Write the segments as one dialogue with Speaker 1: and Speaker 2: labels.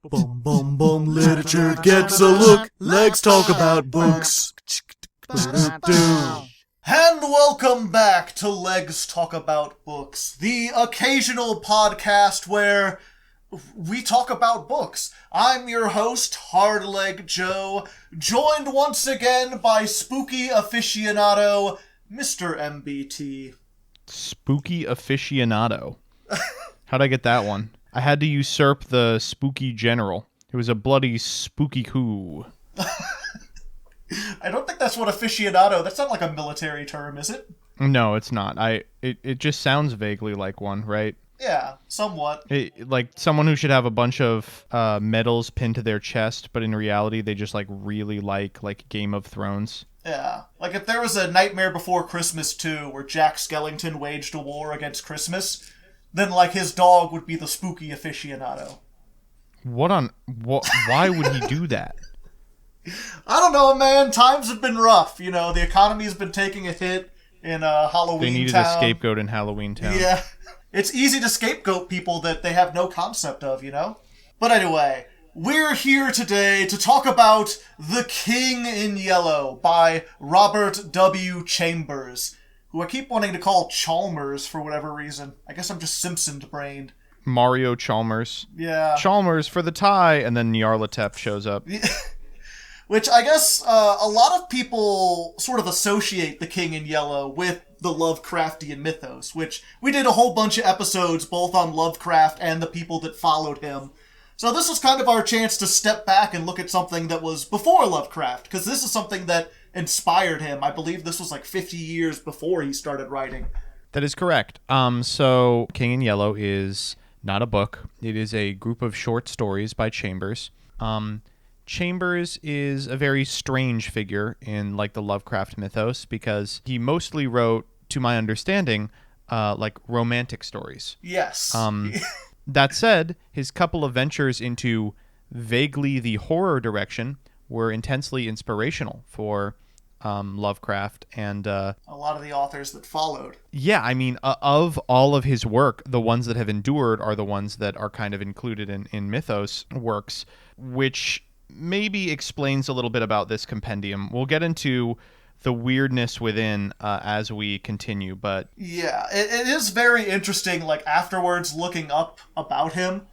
Speaker 1: Bum bum bum, literature gets a look. Legs talk about books. And welcome back to Legs Talk About Books, the occasional podcast where we talk about books. I'm your host, Hardleg Joe, joined once again by spooky aficionado, Mr. MBT.
Speaker 2: Spooky aficionado. How'd I get that one? I had to usurp the spooky general. It was a bloody spooky coup.
Speaker 1: I don't think that's what aficionado... That's not like a military term, is it?
Speaker 2: No, it's not. It just sounds vaguely like one, right?
Speaker 1: Yeah, somewhat.
Speaker 2: Like someone who should have a bunch of medals pinned to their chest, but in reality they just really like Game of Thrones.
Speaker 1: Yeah. Like if there was a Nightmare Before Christmas 2 where Jack Skellington waged a war against Christmas, then like his dog would be the spooky aficionado.
Speaker 2: Why would he do that?
Speaker 1: I don't know, man. Times have been rough. You know, the economy's been taking a hit in Halloween
Speaker 2: They needed
Speaker 1: Town.
Speaker 2: a scapegoat in Halloween Town.
Speaker 1: Yeah. It's easy to scapegoat people that they have no concept of, you know? But anyway, we're here today to talk about The King in Yellow by Robert W. Chambers, who I keep wanting to call Chalmers for whatever reason. I guess I'm just Simpson-brained.
Speaker 2: Mario Chalmers.
Speaker 1: Yeah.
Speaker 2: Chalmers for the tie, and then Nyarlathotep shows up.
Speaker 1: Which I guess a lot of people sort of associate The King in Yellow with the Lovecraftian mythos, which we did a whole bunch of episodes both on Lovecraft and the people that followed him. So this was kind of our chance to step back and look at something that was before Lovecraft, because this is something that inspired him. I believe this was like 50 years before he started writing.
Speaker 2: That is correct. So King in Yellow is not a book. It is a group of short stories by Chambers. Chambers is a very strange figure in like the Lovecraft mythos because he mostly wrote, to my understanding, like romantic stories.
Speaker 1: Yes.
Speaker 2: That said, his couple of ventures into vaguely the horror direction were intensely inspirational for Lovecraft and a
Speaker 1: lot of the authors that followed.
Speaker 2: Yeah, I mean, of all of his work, the ones that have endured are the ones that are kind of included in mythos works, which maybe explains a little bit about this compendium. We'll get into the weirdness within as we continue, but...
Speaker 1: Yeah, it is very interesting, like, afterwards looking up about him,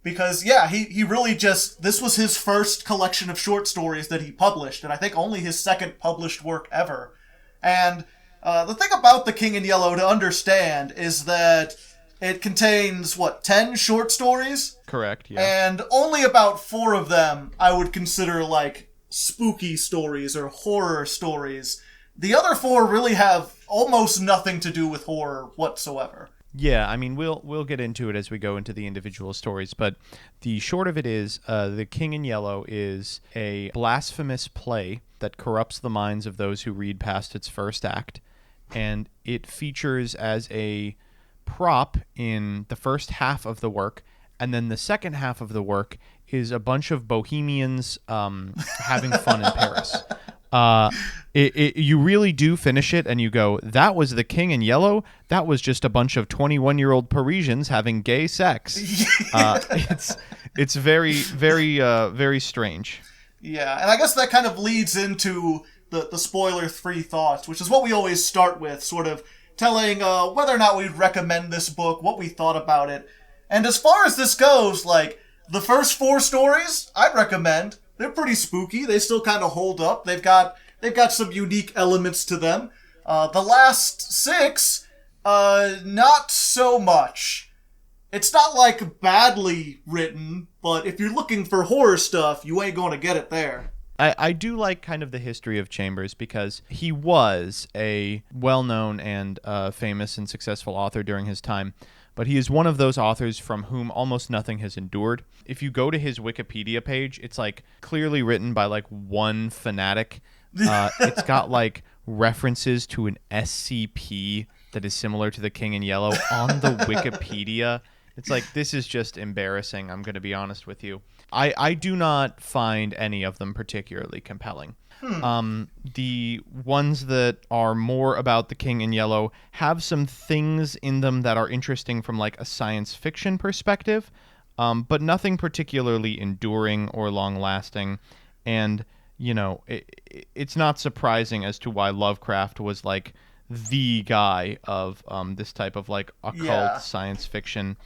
Speaker 1: because, yeah, he really just... This was his first collection of short stories that he published, and I think only his second published work ever. And the thing about The King in Yellow to understand is that it contains, 10 short stories?
Speaker 2: Correct, yeah.
Speaker 1: And only about 4 of them I would consider, like, spooky stories or horror stories. The other 4 really have almost nothing to do with horror whatsoever.
Speaker 2: Yeah, I mean, we'll get into it as we go into the individual stories, but the short of it is The King in Yellow is a blasphemous play that corrupts the minds of those who read past its first act, and it features as a prop in the first half of the work, and then the second half of the work is a bunch of bohemians having fun in Paris. You really do finish it and you go, that was The King in Yellow? That was just a bunch of 21-year-old Parisians having gay sex. It's very, very, very strange.
Speaker 1: Yeah, and I guess that kind of leads into the spoiler-free thoughts, which is what we always start with, sort of telling whether or not we'd recommend this book, what we thought about it. And as far as this goes, like, the first 4 stories, I'd recommend. They're pretty spooky. They still kind of hold up. They've got some unique elements to them. The last 6, not so much. It's not, like, badly written, but if you're looking for horror stuff, you ain't going to get it there.
Speaker 2: I do like kind of the history of Chambers because he was a well-known and famous and successful author during his time, but he is one of those authors from whom almost nothing has endured. If you go to his Wikipedia page, it's like clearly written by like one fanatic. It's got like references to an SCP that is similar to The King in Yellow on the Wikipedia. It's like, this is just embarrassing, I'm going to be honest with you. I do not find any of them particularly compelling. The ones that are more about The King in Yellow have some things in them that are interesting from like a science fiction perspective, but nothing particularly enduring or long-lasting. And, it's not surprising as to why Lovecraft was, like, the guy of this type of, like, occult science fiction.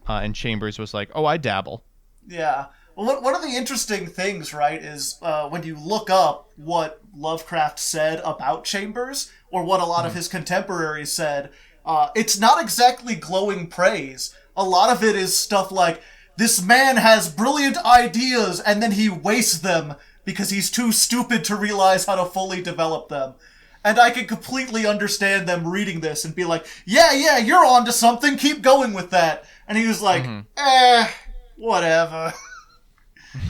Speaker 2: And Chambers was like, oh, I dabble.
Speaker 1: Yeah. Well, one of the interesting things, right, is when you look up what Lovecraft said about Chambers, or what a lot of his contemporaries said, it's not exactly glowing praise. A lot of it is stuff like, this man has brilliant ideas, and then he wastes them because he's too stupid to realize how to fully develop them. And I can completely understand them reading this and be like, yeah, you're onto something, keep going with that. And he was like, whatever.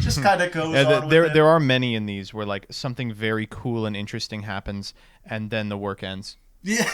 Speaker 1: Just kind of goes on with it.
Speaker 2: There are many in these where, like, something very cool and interesting happens, and then the work ends.
Speaker 1: Yeah.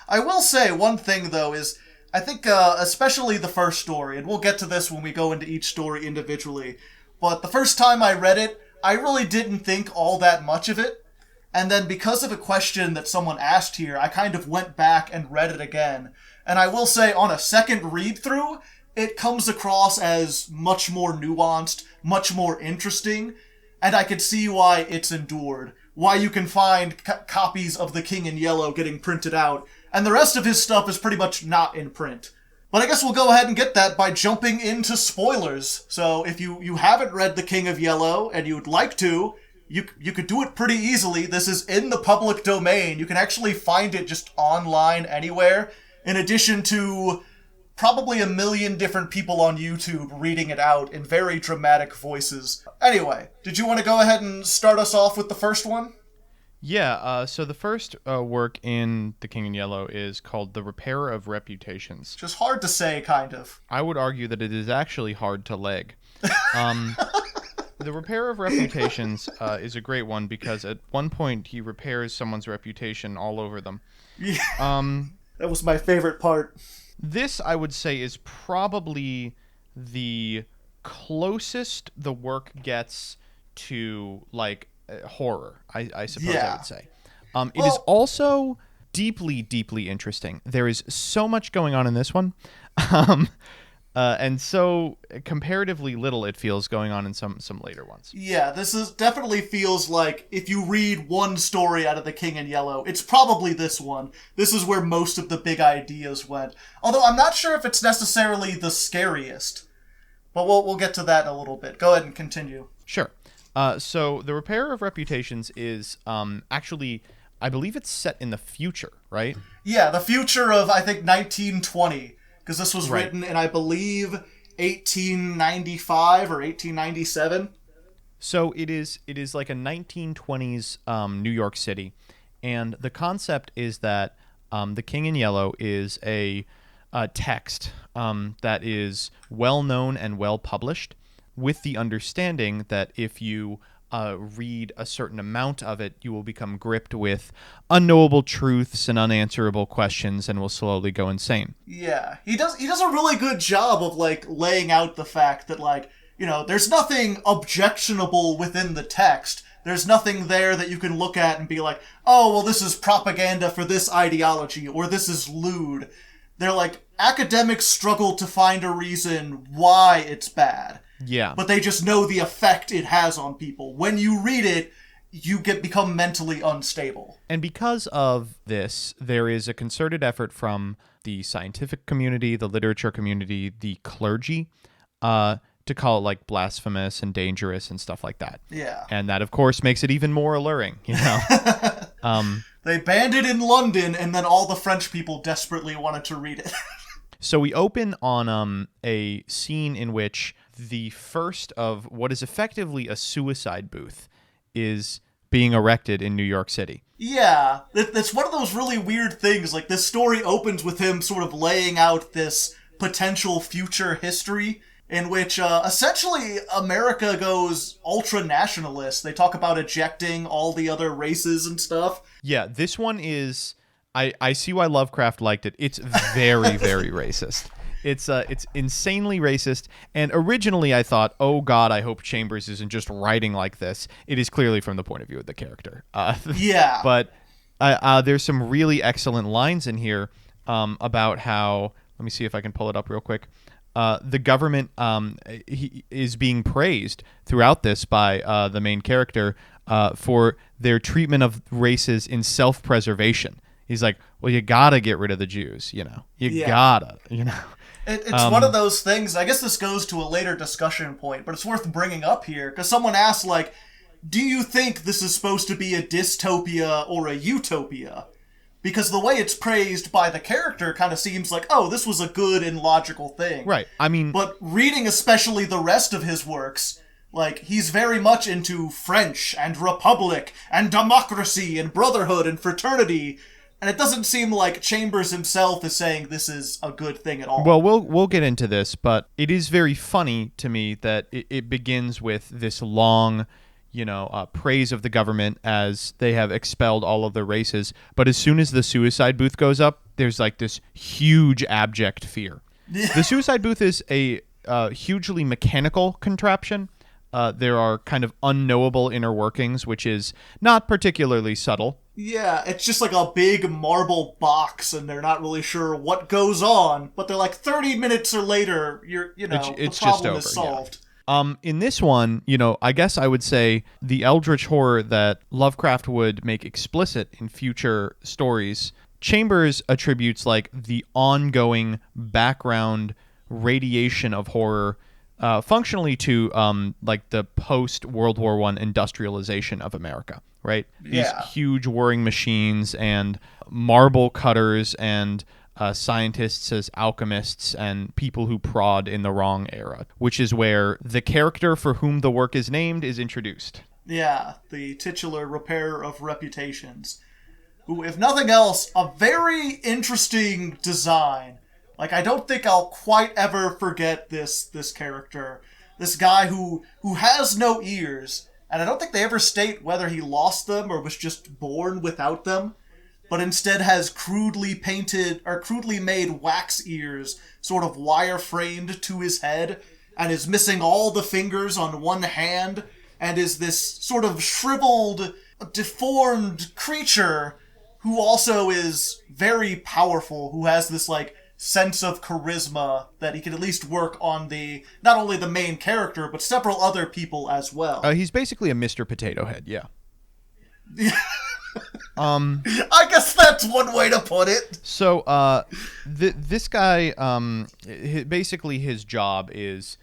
Speaker 1: I will say one thing, though, is I think especially the first story, and we'll get to this when we go into each story individually, but the first time I read it, I really didn't think all that much of it. And then because of a question that someone asked here, I kind of went back and read it again. And I will say, on a second read-through, it comes across as much more nuanced, much more interesting, and I could see why it's endured. Why you can find copies of The King in Yellow getting printed out, and the rest of his stuff is pretty much not in print. But I guess we'll go ahead and get that by jumping into spoilers. So if you haven't read The King of Yellow, and you'd like to, you could do it pretty easily. This is in the public domain. You can actually find it just online anywhere, in addition to probably 1 million different people on YouTube reading it out in very dramatic voices. Anyway, did you want to go ahead and start us off with the first one?
Speaker 2: Yeah, so the first work in The King in Yellow is called The Repairer of Reputations.
Speaker 1: Just hard to say, kind of.
Speaker 2: I would argue that it is actually hard to leg. The Repairer of Reputations is a great one because at one point he repairs someone's reputation all over them.
Speaker 1: Yeah. That was my favorite part.
Speaker 2: This, I would say, is probably the closest the work gets to, like, horror, I suppose I would say. It is also deeply, deeply interesting. There is so much going on in this one. And so comparatively little it feels going on in some later ones.
Speaker 1: Yeah, this is definitely feels like if you read one story out of The King in Yellow, it's probably this one. This is where most of the big ideas went. Although I'm not sure if it's necessarily the scariest. But we'll get to that in a little bit. Go ahead and continue.
Speaker 2: Sure. So The Repairer of Reputations is actually, I believe it's set in the future, right?
Speaker 1: Yeah, the future of, I think, 1920. Because this was written in, I believe, 1895 or 1897.
Speaker 2: So it is like a 1920s New York City. And the concept is that The King in Yellow is a text that is well-known and well-published, with the understanding that if you read a certain amount of it, you will become gripped with unknowable truths and unanswerable questions and will slowly go insane.
Speaker 1: Yeah, he does a really good job of, like, laying out the fact that, like, there's nothing objectionable within the text. There's nothing there that you can look at and be like, oh, well, this is propaganda for this ideology, or this is lewd. They're like, academics struggle to find a reason why it's bad.
Speaker 2: Yeah.
Speaker 1: But they just know the effect it has on people. When you read it, you become mentally unstable.
Speaker 2: And because of this, there is a concerted effort from the scientific community, the literature community, the clergy, to call it, like, blasphemous and dangerous and stuff like that.
Speaker 1: Yeah.
Speaker 2: And that, of course, makes it even more alluring,
Speaker 1: They banned it in London, and then all the French people desperately wanted to read it.
Speaker 2: So we open on a scene in which the first of what is effectively a suicide booth is being erected in New York City.
Speaker 1: Yeah, that's one of those really weird things. Like, this story opens with him sort of laying out this potential future history in which essentially America goes ultra-nationalist. They talk about ejecting all the other races and stuff.
Speaker 2: Yeah, this one is... I see why Lovecraft liked it. It's very, very racist. It's insanely racist. And originally I thought, oh God, I hope Chambers isn't just writing like this. It is clearly from the point of view of the character.
Speaker 1: Yeah.
Speaker 2: But there's some really excellent lines in here about how, let me see if I can pull it up real quick. the government is being praised throughout this by the main character for their treatment of races in self-preservation. He's like, well, you gotta get rid of the Jews, you know. You gotta, you know.
Speaker 1: It's one of those things, I guess this goes to a later discussion point, but it's worth bringing up here, because someone asked, like, do you think this is supposed to be a dystopia or a utopia? Because the way it's praised by the character kind of seems like, oh, this was a good and logical thing.
Speaker 2: Right, I mean...
Speaker 1: But reading especially the rest of his works, like, he's very much into French and Republic and democracy and brotherhood and fraternity, and it doesn't seem like Chambers himself is saying this is a good thing at all.
Speaker 2: Well, we'll get into this, but it is very funny to me that it begins with this long... praise of the government as they have expelled all of the races. But as soon as the suicide booth goes up, there's like this huge abject fear. The suicide booth is a hugely mechanical contraption. There are kind of unknowable inner workings, which is not particularly subtle.
Speaker 1: Yeah, it's just like a big marble box, and they're not really sure what goes on. But they're like 30 minutes or later, the problem is solved.
Speaker 2: Yeah. In this one, I guess I would say the eldritch horror that Lovecraft would make explicit in future stories, Chambers attributes like the ongoing background radiation of horror functionally to like the post-World War I industrialization of America, right?
Speaker 1: Yeah.
Speaker 2: These huge whirring machines and marble cutters and scientists as alchemists and people who prod in the wrong era, which is where the character for whom the work is named is introduced.
Speaker 1: Yeah, the titular repairer of reputations, who, if nothing else, a very interesting design. Like, I don't think I'll quite ever forget this character. This guy who has no ears, and I don't think they ever state whether he lost them or was just born without them, but instead has crudely made wax ears sort of wire-framed to his head, and is missing all the fingers on one hand, and is this sort of shriveled, deformed creature who also is very powerful, who has this, like, sense of charisma that he can at least work on not only the main character, but several other people as well.
Speaker 2: He's basically a Mr. Potato Head, yeah.
Speaker 1: I guess that's one way to put it.
Speaker 2: So, this guy, basically his job is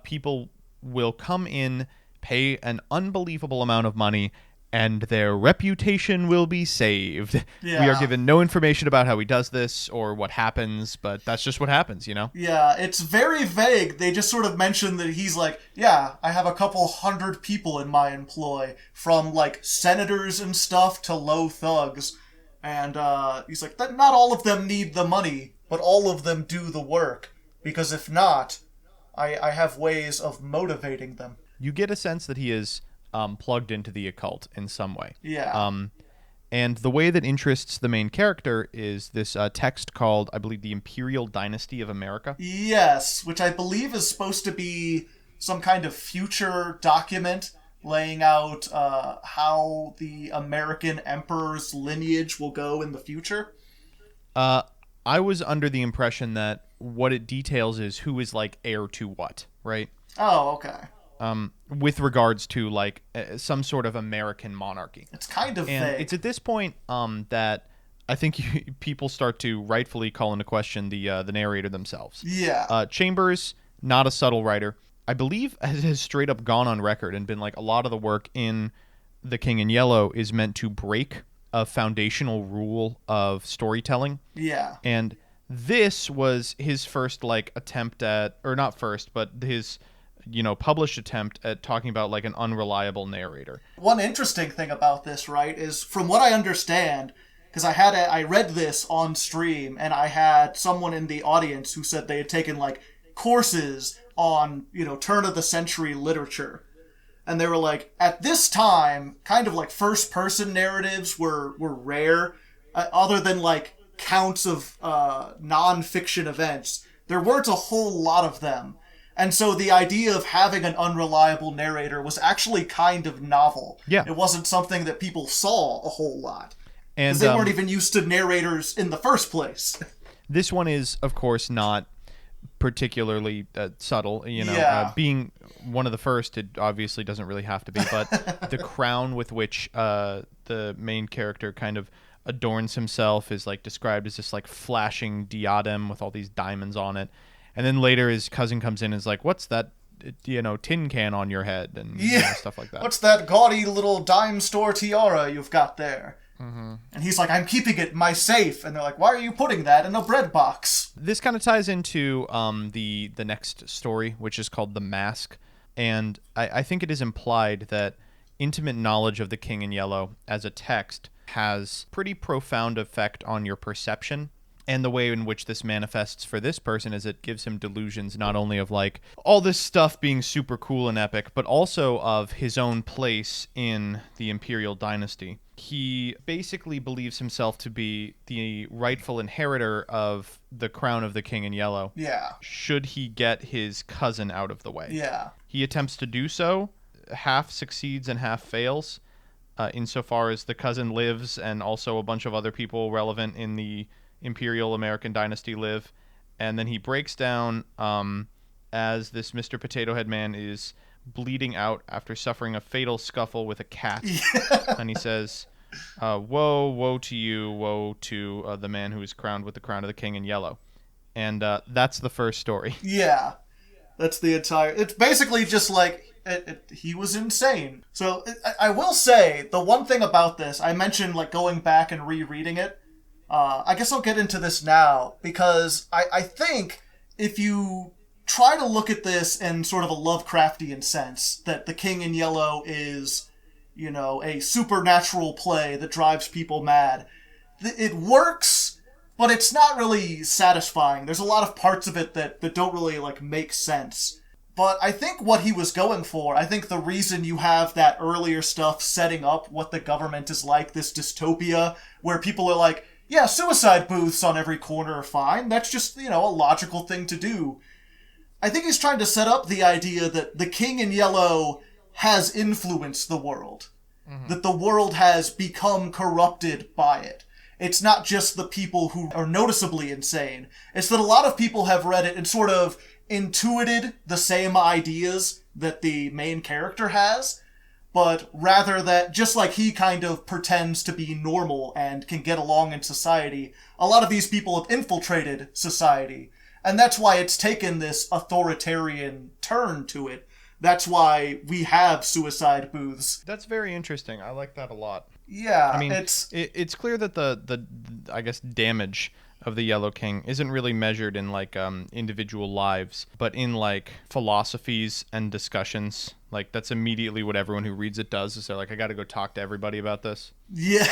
Speaker 2: people will come in, pay an unbelievable amount of money, and their reputation will be saved.
Speaker 1: Yeah.
Speaker 2: We are given no information about how he does this or what happens, but that's just what happens,
Speaker 1: Yeah, it's very vague. They just sort of mention that he's like, yeah, I have a couple hundred people in my employ, from, like, senators and stuff to low thugs. And he's like, not all of them need the money, but all of them do the work. Because if not, I have ways of motivating them.
Speaker 2: You get a sense that he is plugged into the occult in some way.
Speaker 1: Yeah.
Speaker 2: And the way that interests the main character is this text called, I believe, The Imperial Dynasty of America.
Speaker 1: Yes, which I believe is supposed to be some kind of future document laying out how the American emperor's lineage will go in the future.
Speaker 2: I was under the impression that what it details is who is, like, heir to what, right?
Speaker 1: Oh, okay.
Speaker 2: With regards to, like, some sort of American monarchy.
Speaker 1: It's kind of
Speaker 2: vague. And it's at this point that I think people start to rightfully call into question the narrator themselves.
Speaker 1: Yeah.
Speaker 2: Chambers, not a subtle writer, I believe has straight up gone on record and been like, a lot of the work in The King in Yellow is meant to break a foundational rule of storytelling.
Speaker 1: Yeah.
Speaker 2: And this was his first, like, attempt at, or not first, but his published attempt at talking about, like, an unreliable narrator.
Speaker 1: One interesting thing about this, right, is from what I understand, because I read this on stream, and I had someone in the audience who said they had taken, like, courses on, turn-of-the-century literature. And they were like, at this time, kind of like first-person narratives were rare, other than, like, counts of non-fiction events. There weren't a whole lot of them. And so the idea of having an unreliable narrator was actually kind of novel.
Speaker 2: Yeah.
Speaker 1: It wasn't something that people saw a whole lot.
Speaker 2: And
Speaker 1: because they weren't even used to narrators in the first place.
Speaker 2: This one is, of course, not particularly subtle.
Speaker 1: Yeah.
Speaker 2: Being one of the first, it obviously doesn't really have to be, but the crown with which the main character kind of adorns himself is like described as this like flashing diadem with all these diamonds on it. And then later his cousin comes in and is like, what's that, tin can on your head, and stuff like that.
Speaker 1: What's that gaudy little dime store tiara you've got there? Mm-hmm. And he's like, I'm keeping it in my safe. And they're like, why are you putting that in a bread box?
Speaker 2: This kind of ties into the next story, which is called The Mask. And I think it is implied that intimate knowledge of the King in Yellow as a text has pretty profound effect on your perception. And the way in which this manifests for this person is it gives him delusions not only of like all this stuff being super cool and epic, but also of his own place in the imperial dynasty. He basically believes himself to be the rightful inheritor of the crown of the King in Yellow.
Speaker 1: Yeah.
Speaker 2: Should he get his cousin out of the way.
Speaker 1: Yeah. He
Speaker 2: attempts to do so, half succeeds and half fails, insofar as the cousin lives and also a bunch of other people relevant in the Imperial American Dynasty live, and then he breaks down as this Mr. Potato Head Man is bleeding out after suffering a fatal scuffle with a cat. Yeah. And he says, woe to you, woe to the man who is crowned with the crown of the King in Yellow. And that's the first story.
Speaker 1: Yeah, that's the entire... It's basically just like, he was insane. So I will say, the one thing about this, I mentioned like going back and rereading it, I guess I'll get into this now, because I think if you try to look at this in sort of a Lovecraftian sense, that the King in Yellow is, a supernatural play that drives people mad, it works, but it's not really satisfying. There's a lot of parts of it that don't really, make sense. But I think what he was going for, I think the reason you have that earlier stuff setting up what the government is like, this dystopia, where people are like, yeah, suicide booths on every corner are fine. That's just, a logical thing to do. I think he's trying to set up the idea that the King in Yellow has influenced the world. Mm-hmm. That the world has become corrupted by it. It's not just the people who are noticeably insane. It's that a lot of people have read it and sort of intuited the same ideas that the main character has, but rather that, just like he kind of pretends to be normal and can get along in society, a lot of these people have infiltrated society. And that's why it's taken this authoritarian turn to it. That's why we have suicide booths.
Speaker 2: That's very interesting. I like that a lot.
Speaker 1: Yeah,
Speaker 2: I mean, it's clear that the I guess damage of the Yellow King isn't really measured in individual lives, but in philosophies and discussions. That's immediately what everyone who reads it does, is they're like, I got to go talk to everybody about this.
Speaker 1: Yeah.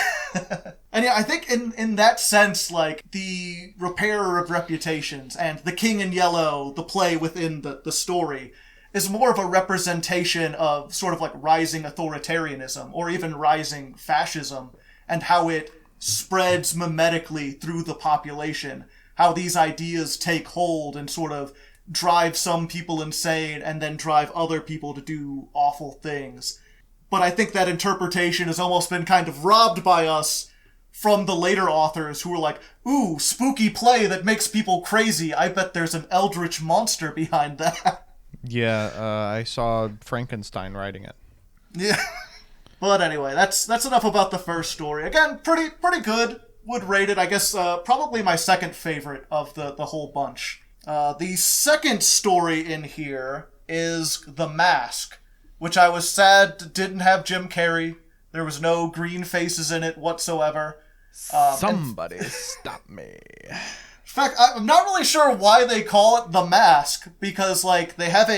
Speaker 1: And yeah, I think in that sense, the repairer of reputations and the King in Yellow, the play within the story, is more of a representation of sort of rising authoritarianism or even rising fascism, and how it spreads mimetically through the population, how these ideas take hold and sort of drive some people insane and then drive other people to do awful things. But I think that interpretation has almost been kind of robbed by us from the later authors who were like, ooh, spooky play that makes people crazy. I bet there's an eldritch monster behind that.
Speaker 2: Yeah, I saw Frankenstein writing it.
Speaker 1: Yeah. But anyway, that's enough about the first story. Again, pretty good. Would rate it, I guess, probably my second favorite of the whole bunch. The second story in here is The Mask, which I was sad didn't have Jim Carrey. There was no green faces in it whatsoever.
Speaker 2: Somebody stop me.
Speaker 1: In fact, I'm not really sure why they call it The Mask, because they have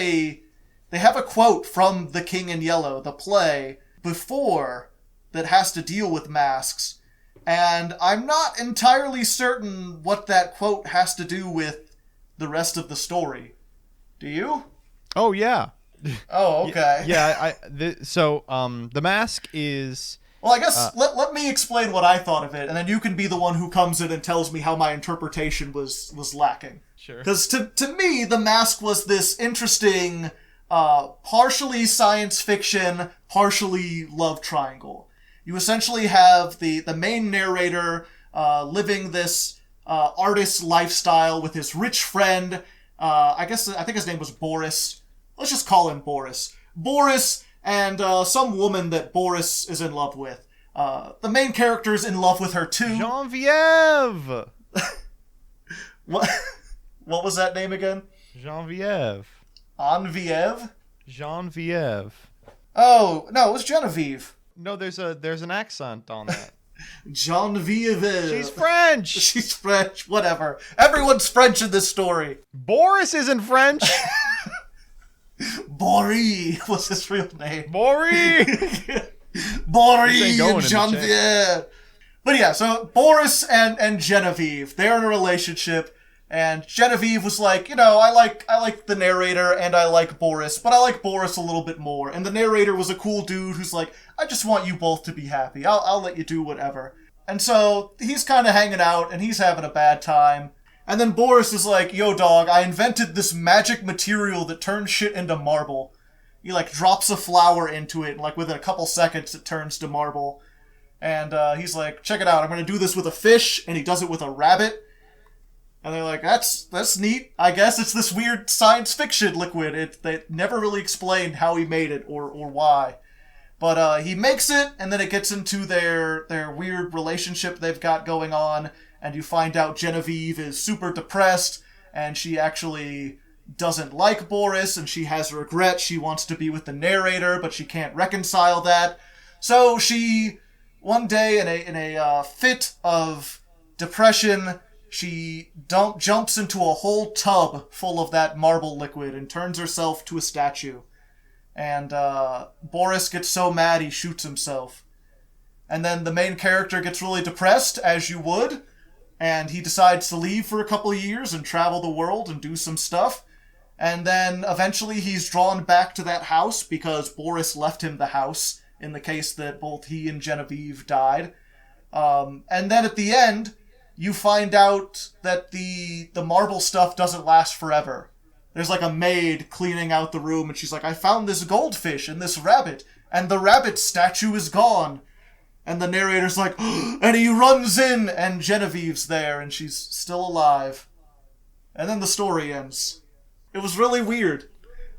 Speaker 1: a quote from The King in Yellow, the play, before that has to deal with masks, and I'm not entirely certain what that quote has to do with the rest of the story. Do you?
Speaker 2: Oh yeah.
Speaker 1: Oh, okay.
Speaker 2: Yeah. The Mask is.
Speaker 1: Well, I guess let me explain what I thought of it, and then you can be the one who comes in and tells me how my interpretation was lacking.
Speaker 2: Sure.
Speaker 1: Because to me, The Mask was this interesting, partially science fiction, partially love triangle. You essentially have the main narrator living this artist lifestyle with his rich friend, I think his name was Boris. Let's just call him Boris. Boris and some woman that Boris is in love with. The main character's in love with her too.
Speaker 2: Genevieve!
Speaker 1: What? What was that name again?
Speaker 2: Genevieve.
Speaker 1: Genevieve?
Speaker 2: Genevieve.
Speaker 1: Oh, no, it was Genevieve.
Speaker 2: No, there's an accent on that.
Speaker 1: Genevieve.
Speaker 2: She's French.
Speaker 1: She's French. Whatever. Everyone's French in this story.
Speaker 2: Boris isn't French.
Speaker 1: Boris was his real name.
Speaker 2: Boris.
Speaker 1: Boris and Genevieve. But yeah, so Boris and Genevieve, they're in a relationship. And Genevieve was like, I like the narrator and I like Boris, but I like Boris a little bit more. And the narrator was a cool dude who's like, I just want you both to be happy. I'll let you do whatever. And so he's kind of hanging out and he's having a bad time. And then Boris is like, yo dog, I invented this magic material that turns shit into marble. He like drops a flower into it and like within a couple seconds it turns to marble. And he's like, check it out, I'm going to do this with a fish. And he does it with a rabbit. And they're like, that's neat. I guess it's this weird science fiction liquid. They never really explained how he made it or why. But he makes it, and then it gets into their weird relationship they've got going on, and you find out Genevieve is super depressed, and she actually doesn't like Boris, and she has regret. She wants to be with the narrator, but she can't reconcile that. So she, one day in a fit of depression, she jumps into a whole tub full of that marble liquid and turns herself to a statue. And Boris gets so mad he shoots himself. And then the main character gets really depressed, as you would, and he decides to leave for a couple of years and travel the world and do some stuff. And then eventually he's drawn back to that house because Boris left him the house in the case that both he and Genevieve died. And then at the end, you find out that the marble stuff doesn't last forever. There's like a maid cleaning out the room, and she's like, I found this goldfish and this rabbit, and the rabbit statue is gone. And the narrator's like, and he runs in, and Genevieve's there, and she's still alive. And then the story ends. It was really weird.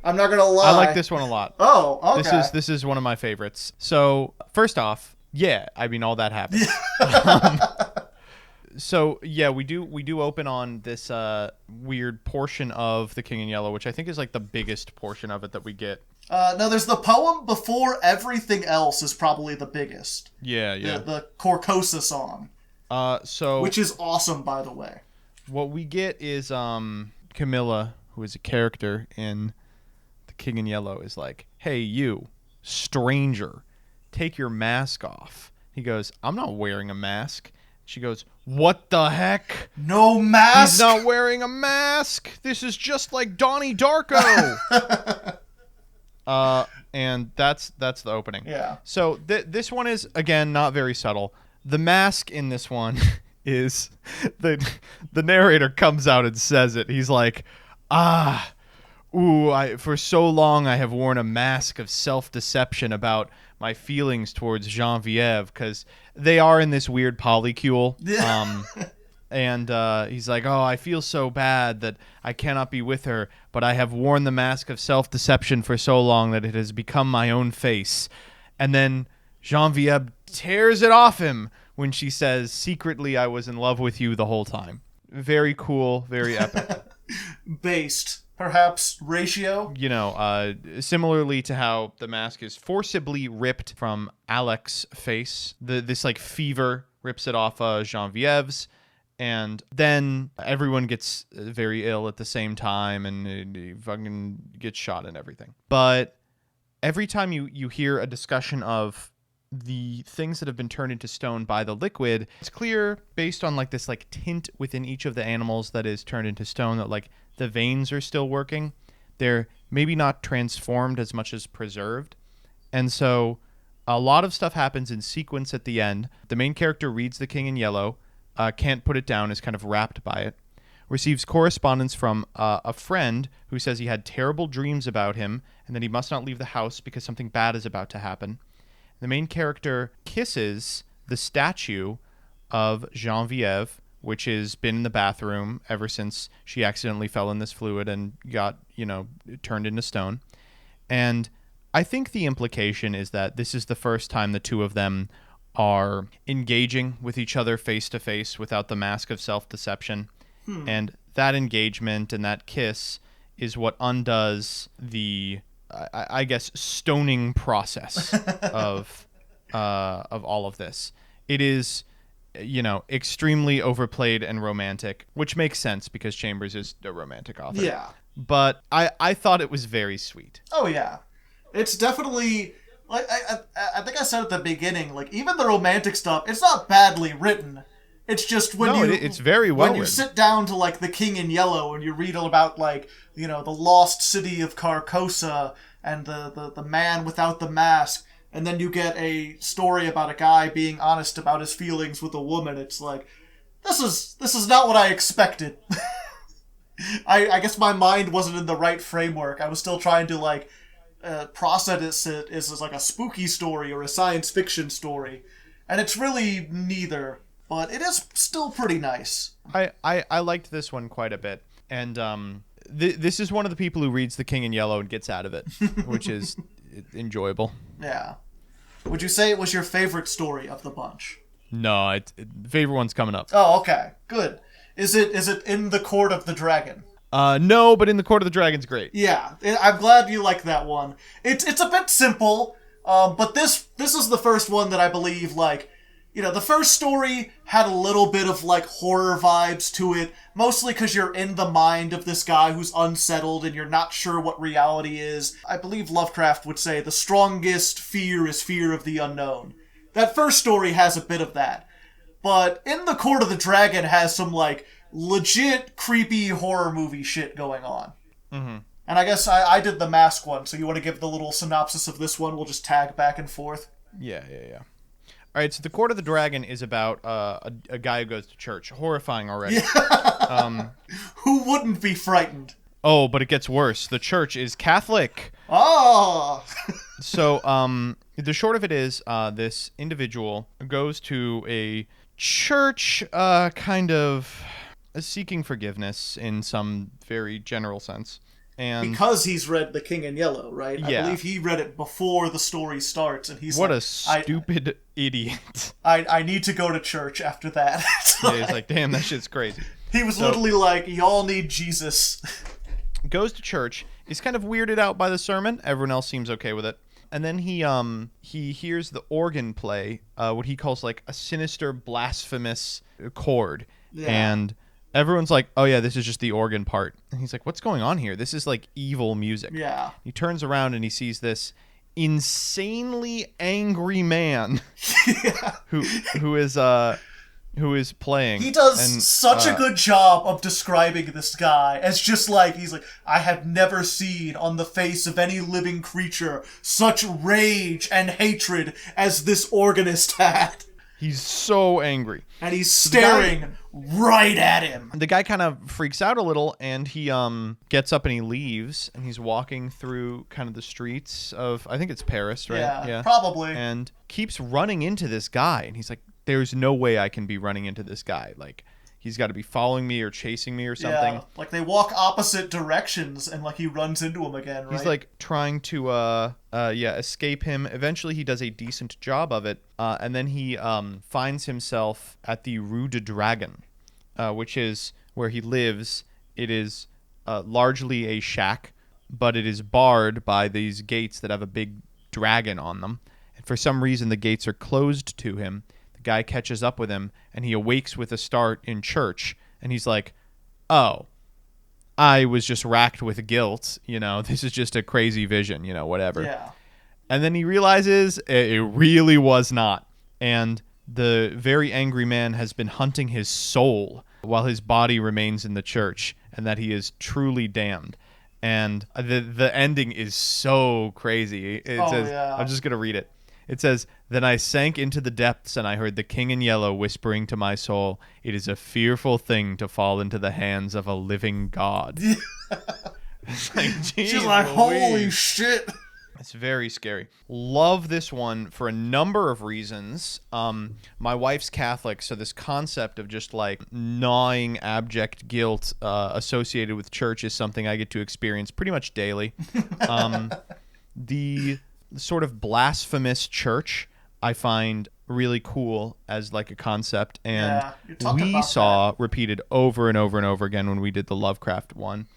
Speaker 1: I'm not gonna lie.
Speaker 2: I like this one a lot.
Speaker 1: Oh, okay.
Speaker 2: This is one of my favorites. So, first off, yeah, I mean, all that happened. So yeah, we do open on this weird portion of The King in Yellow, which I think is like the biggest portion of it that we get.
Speaker 1: No, there's the poem before everything else is probably the biggest.
Speaker 2: Yeah.
Speaker 1: The Corcosa song. Which is awesome, by the way.
Speaker 2: What we get is Camilla, who is a character in The King in Yellow, is like, hey, you, stranger, take your mask off. He goes, I'm not wearing a mask. She goes, what the heck?
Speaker 1: No mask?
Speaker 2: He's not wearing a mask. This is just like Donnie Darko. And that's the opening.
Speaker 1: Yeah.
Speaker 2: So this one is, again, not very subtle. The mask in this one is the narrator comes out and says it. He's like, for so long I have worn a mask of self-deception about my feelings towards Genevieve, because they are in this weird polycule. And he's like, I feel so bad that I cannot be with her, but I have worn the mask of self-deception for so long that it has become my own face. And then Genevieve tears it off him when she says, secretly I was in love with you the whole time. Very cool, very epic.
Speaker 1: Based. Perhaps ratio?
Speaker 2: Similarly to how the mask is forcibly ripped from Alex's face, this like fever rips it off Genevieve's, and then everyone gets very ill at the same time, and he fucking gets shot and everything. But every time you hear a discussion of the things that have been turned into stone by the liquid, it's clear based on like this like tint within each of the animals that is turned into stone that like the veins are still working. They're maybe not transformed as much as preserved. And so a lot of stuff happens in sequence at the end. The main character reads The King in Yellow, can't put it down, is kind of wrapped by it. Receives correspondence from a friend who says he had terrible dreams about him and that he must not leave the house because something bad is about to happen. The main character kisses the statue of Genevieve which has been in the bathroom ever since she accidentally fell in this fluid and got, turned into stone. And I think the implication is that this is the first time the two of them are engaging with each other face to face without the mask of self-deception. And that engagement and that kiss is what undoes the, I guess, stoning process of all of this. It is, extremely overplayed and romantic, which makes sense because Chambers is a romantic author.
Speaker 1: Yeah.
Speaker 2: But I thought it was very sweet.
Speaker 1: Oh, yeah. It's definitely, like, I think I said at the beginning, like, even the romantic stuff, it's not badly written. It's just when
Speaker 2: it's very well
Speaker 1: when you sit down to, like, The King in Yellow and you read all about, like, the lost city of Carcosa and the man without the mask, and then you get a story about a guy being honest about his feelings with a woman, it's like, this is not what I expected. I guess my mind wasn't in the right framework. I was still trying to, like, process it as like a spooky story or a science fiction story, and it's really neither. But it is still pretty nice.
Speaker 2: I liked this one quite a bit. And this is one of the people who reads The King in Yellow and gets out of it, which is enjoyable.
Speaker 1: Yeah. Would you say it was your favorite story of the bunch?
Speaker 2: No, favorite one's coming up.
Speaker 1: Oh, okay. Good. Is it In the Court of the Dragon?
Speaker 2: No, but In the Court of the Dragon's great.
Speaker 1: Yeah. I'm glad you like that one. It's a bit simple, but this is the first one that I believe, like, the first story had a little bit of, like, horror vibes to it, mostly because you're in the mind of this guy who's unsettled and you're not sure what reality is. I believe Lovecraft would say the strongest fear is fear of the unknown. That first story has a bit of that. But In the Court of the Dragon has some, like, legit creepy horror movie shit going on.
Speaker 2: Mm-hmm.
Speaker 1: And I guess I did the mask one, so you want to give the little synopsis of this one? We'll just tag back and forth.
Speaker 2: Yeah. All right, so The Court of the Dragon is about a guy who goes to church. Horrifying already.
Speaker 1: Yeah. Who wouldn't be frightened?
Speaker 2: Oh, but it gets worse. The church is Catholic.
Speaker 1: Oh!
Speaker 2: So, the short of it is, this individual goes to a church, kind of seeking forgiveness in some very general sense. And
Speaker 1: because he's read The King in Yellow, right?
Speaker 2: Yeah.
Speaker 1: I believe he read it before the story starts, and he's
Speaker 2: what
Speaker 1: like,
Speaker 2: a stupid idiot.
Speaker 1: I need to go to church after that.
Speaker 2: Yeah, he's like, damn, that shit's crazy.
Speaker 1: He was literally like, y'all need Jesus.
Speaker 2: Goes to church, is kind of weirded out by the sermon. Everyone else seems okay with it. And then he hears the organ play, what he calls, like, a sinister, blasphemous chord.
Speaker 1: Yeah.
Speaker 2: And everyone's like, oh yeah, this is just the organ part. And he's like, what's going on here? This is like evil music.
Speaker 1: Yeah.
Speaker 2: He turns around and he sees this insanely angry man who is playing.
Speaker 1: He does such a good job of describing this guy as just like, he's like, I have never seen on the face of any living creature such rage and hatred as this organist had.
Speaker 2: He's so angry.
Speaker 1: And he's staring right at him.
Speaker 2: The guy kind of freaks out a little, and he gets up and he leaves, and he's walking through kind of the streets of, I think it's Paris, right?
Speaker 1: Yeah, probably.
Speaker 2: And keeps running into this guy, and he's like, there's no way I can be running into this guy. Like, he's got to be following me or chasing me or something.
Speaker 1: Yeah, like they walk opposite directions, and like he runs into him again, right?
Speaker 2: He's like trying to escape him. Eventually he does a decent job of it, and then he finds himself at the Rue de Dragon, which is where he lives. It is largely a shack, but it is barred by these gates that have a big dragon on them. And for some reason the gates are closed to him. The guy catches up with him, and he awakes with a start in church, and he's like, oh, I was just racked with guilt, this is just a crazy vision, whatever.
Speaker 1: Yeah.
Speaker 2: And then he realizes it really was not. And the very angry man has been hunting his soul while his body remains in the church, and that he is truly damned. And the ending is so crazy. It says,
Speaker 1: yeah.
Speaker 2: I'm just going to read it. It says, then I sank into the depths, and I heard the King in Yellow whispering to my soul, it is a fearful thing to fall into the hands of a living God. It's like,
Speaker 1: she's like, holy shit.
Speaker 2: It's very scary. Love this one for a number of reasons. My wife's Catholic, so this concept of just like gnawing abject guilt associated with church is something I get to experience pretty much daily. The sort of blasphemous church I find really cool as like a concept, and we saw repeated over and over and over again when we did the Lovecraft one.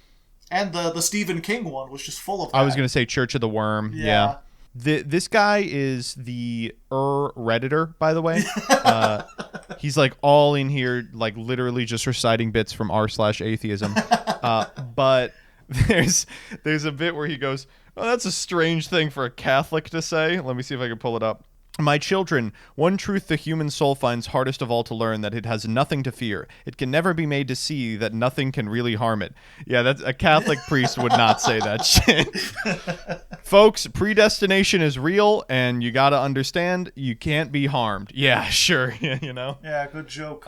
Speaker 1: And the Stephen King one was just full of that.
Speaker 2: I was going to say Church of the Worm. Yeah. This guy is the Redditor, by the way. He's like all in here, like literally just reciting bits from r/atheism. But there's a bit where he goes, "Oh, that's a strange thing for a Catholic to say." Let me see if I can pull it up. "My children, one truth the human soul finds hardest of all to learn, that it has nothing to fear. It can never be made to see that nothing can really harm it." Yeah, that's a Catholic priest would not say that shit. Folks, predestination is real, and you gotta understand you can't be harmed. Yeah, sure, you know?
Speaker 1: Yeah, good joke.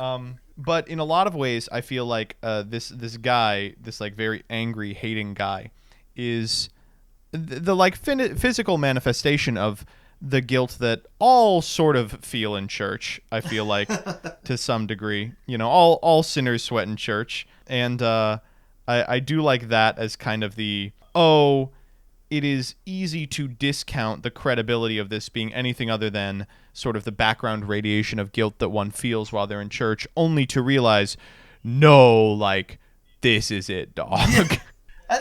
Speaker 2: But in a lot of ways, I feel like this guy, this like very angry, hating guy, is the like physical manifestation of the guilt that all sort of feel in church, I feel like, to some degree. You know, all sinners sweat in church. And I do like that as kind of the, it is easy to discount the credibility of this being anything other than sort of the background radiation of guilt that one feels while they're in church, only to realize, no, like, this is it, dog.
Speaker 1: Yeah.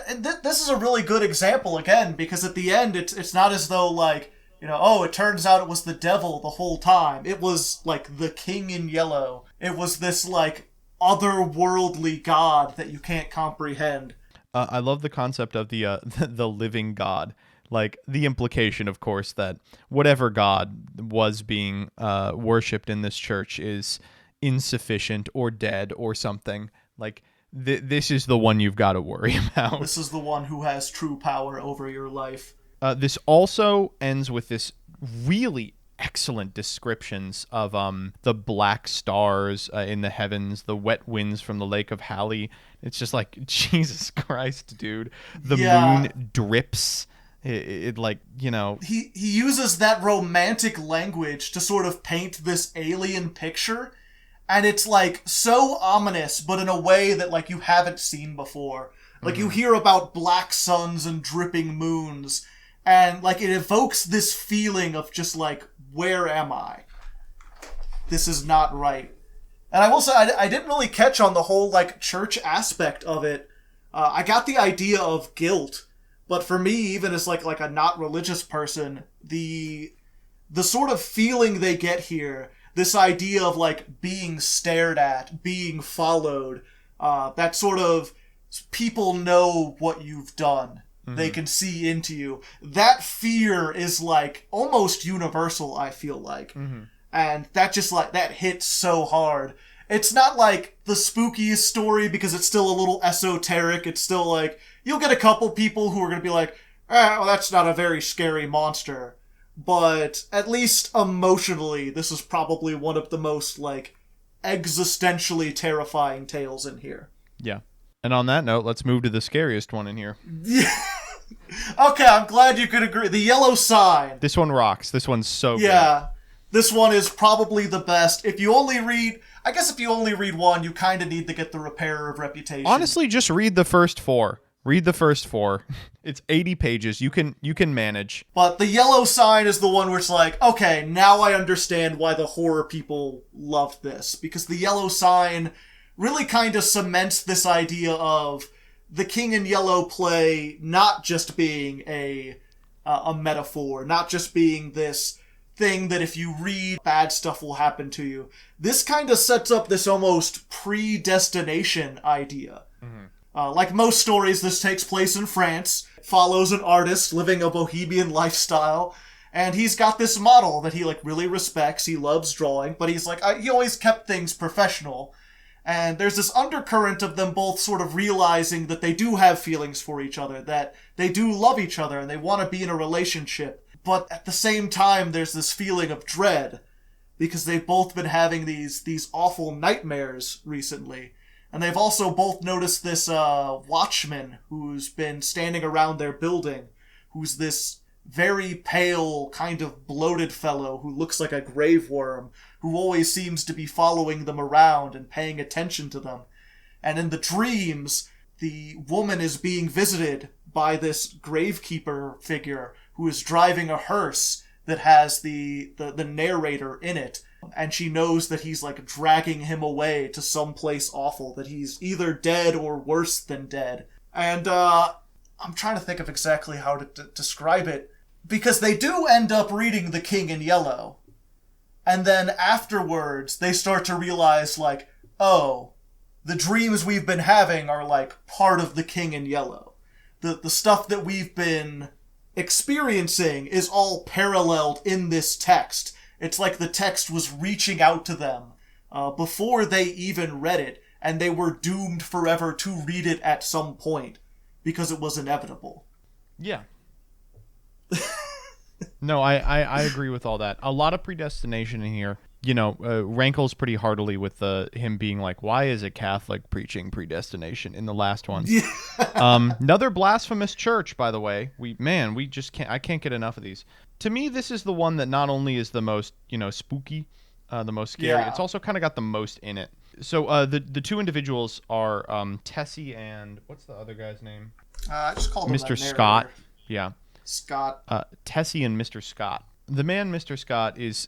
Speaker 1: And this is a really good example, again, because at the end, it's not as though, like, you know, it turns out it was the devil the whole time. It was, like, the King in Yellow. It was this, like, otherworldly god that you can't comprehend.
Speaker 2: I love the concept of the living god. Like, the implication, of course, that whatever god was being worshipped in this church is insufficient or dead or something. Like, this is the one you've got to worry about.
Speaker 1: This is the one who has true power over your life.
Speaker 2: This also ends with this really excellent descriptions of the black stars in the heavens, the wet winds from the Lake of Hali. It's just like, Jesus Christ, dude. The moon drips. It like, you know.
Speaker 1: He uses that romantic language to sort of paint this alien picture, and it's like so ominous, but in a way that like you haven't seen before. Like you hear about black suns and dripping moons, and, like, it evokes this feeling of just, like, where am I? This is not right. And I will say, I didn't really catch on the whole, like, church aspect of it. I got the idea of guilt, but for me, even as, like a not religious person, the sort of feeling they get here, this idea of, like, being stared at, being followed, that sort of people know what you've done. They can see into you. That fear is, like, almost universal, I feel like. And that just, like, that hits so hard. It's not, like, the spookiest story because it's still a little esoteric. It's still, like, you'll get a couple people who are going to be like, well, that's not a very scary monster. But at least emotionally, this is probably one of the most, like, existentially terrifying tales in here.
Speaker 2: Yeah. And on that note, let's move to the scariest one in here.
Speaker 1: Okay, I'm glad you could agree. The Yellow Sign.
Speaker 2: This one rocks. This one's so good.
Speaker 1: Yeah. This one is probably the best. If you only read one, you kind of need to get the Repairer of Reputation.
Speaker 2: Honestly, just read the first four. Read the first four. It's 80 pages. You can manage.
Speaker 1: But the Yellow Sign is the one where it's like, okay, now I understand why the horror people loved this. Because the Yellow Sign really kind of cements this idea of the King in Yellow play not just being a metaphor, not just being this thing that if you read, bad stuff will happen to you. This kind of sets up this almost predestination idea. Like most stories, this takes place in France, follows an artist living a bohemian lifestyle, and he's got this model that he, like, really respects. He loves drawing, but he's like, he always kept things professional. And there's this undercurrent of them both sort of realizing that they do have feelings for each other, that they do love each other, and they want to be in a relationship. But at the same time, there's this feeling of dread, because they've both been having these awful nightmares recently. And they've also both noticed this watchman who's been standing around their building, who's this very pale, kind of bloated fellow who looks like a grave worm, who always seems to be following them around and paying attention to them. And in the dreams, the woman is being visited by this gravekeeper figure who is driving a hearse that has the narrator in it. And she knows that he's like dragging him away to some place awful, that he's either dead or worse than dead. And I'm trying to think of exactly how to describe it, because they do end up reading The King in Yellow. And then afterwards, they start to realize, like, oh, the dreams we've been having are, like, part of The King in Yellow. The stuff that we've been experiencing is all paralleled in this text. It's like the text was reaching out to them before they even read it, and they were doomed forever to read it at some point, because it was inevitable.
Speaker 2: Yeah. No, I agree with all that. A lot of predestination in here, rankles pretty heartily with him being like, why is a Catholic preaching predestination in the last one? Yeah. Another blasphemous church, by the way. I can't get enough of these. To me, this is the one that not only is the most, spooky, the most scary, it's also kind of got the most in it. So the two individuals are Tessie and what's the other guy's name?
Speaker 1: I just called him
Speaker 2: Mr. Scott. Yeah.
Speaker 1: Scott.
Speaker 2: Tessie and Mr. Scott. The man, Mr. Scott, is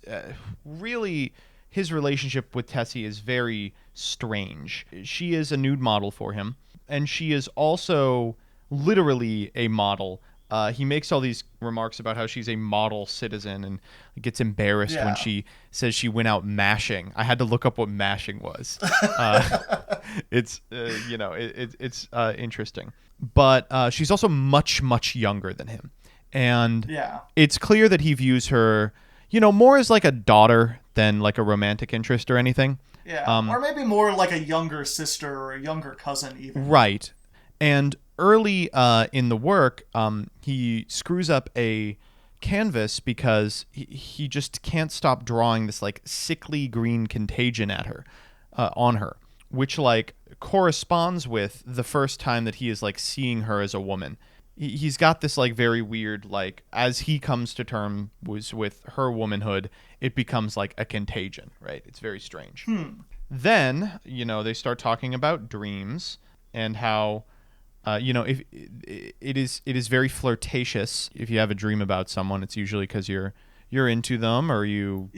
Speaker 2: really, his relationship with Tessie is very strange. She is a nude model for him, and she is also literally a model. He makes all these remarks about how she's a model citizen and gets embarrassed when she says she went out mashing. I had to look up what mashing was. It's interesting. But she's also much, much younger than him. And it's clear that he views her, more as like a daughter than like a romantic interest or anything.
Speaker 1: Yeah, or maybe more like a younger sister or a younger cousin even.
Speaker 2: Right. And early in the work, he screws up a canvas because he just can't stop drawing this like sickly green contagion at her, on her, which like corresponds with the first time that he is like seeing her as a woman. He's got this like very weird, like, as he comes to terms with her womanhood, it becomes like a contagion, right? It's very strange. Then, they start talking about dreams and how, if it is very flirtatious. If you have a dream about someone, it's usually because you're into them, or usually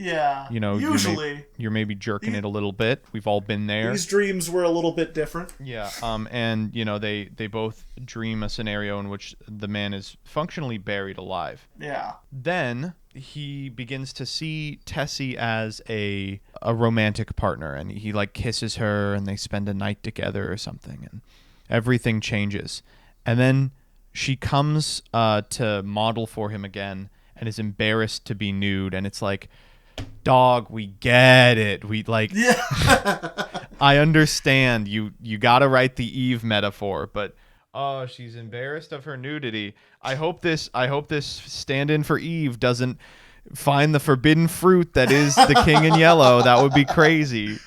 Speaker 2: you're maybe jerking it a little bit. We've all been there.
Speaker 1: These dreams were a little bit different.
Speaker 2: Yeah. And they both dream a scenario in which the man is functionally buried alive.
Speaker 1: Yeah.
Speaker 2: Then he begins to see Tessie as a romantic partner, and he like kisses her, and they spend a night together or something, and everything changes. And then she comes to model for him again, and is embarrassed to be nude, and it's like, dog, we get it. We like, I understand you gotta write the Eve metaphor, but she's embarrassed of her nudity. I hope this stand-in for Eve doesn't find the forbidden fruit that is the King in Yellow. That would be crazy.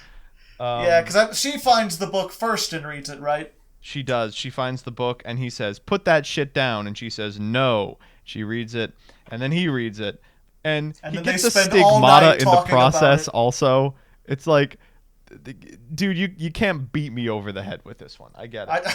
Speaker 1: Because she finds the book first and reads it, right?
Speaker 2: She does. She finds the book, and he says, put that shit down, and she says, no. She reads it, and then he reads it, and he gets a stigmata in the process also. It's like, dude, you can't beat me over the head with this one. I get it.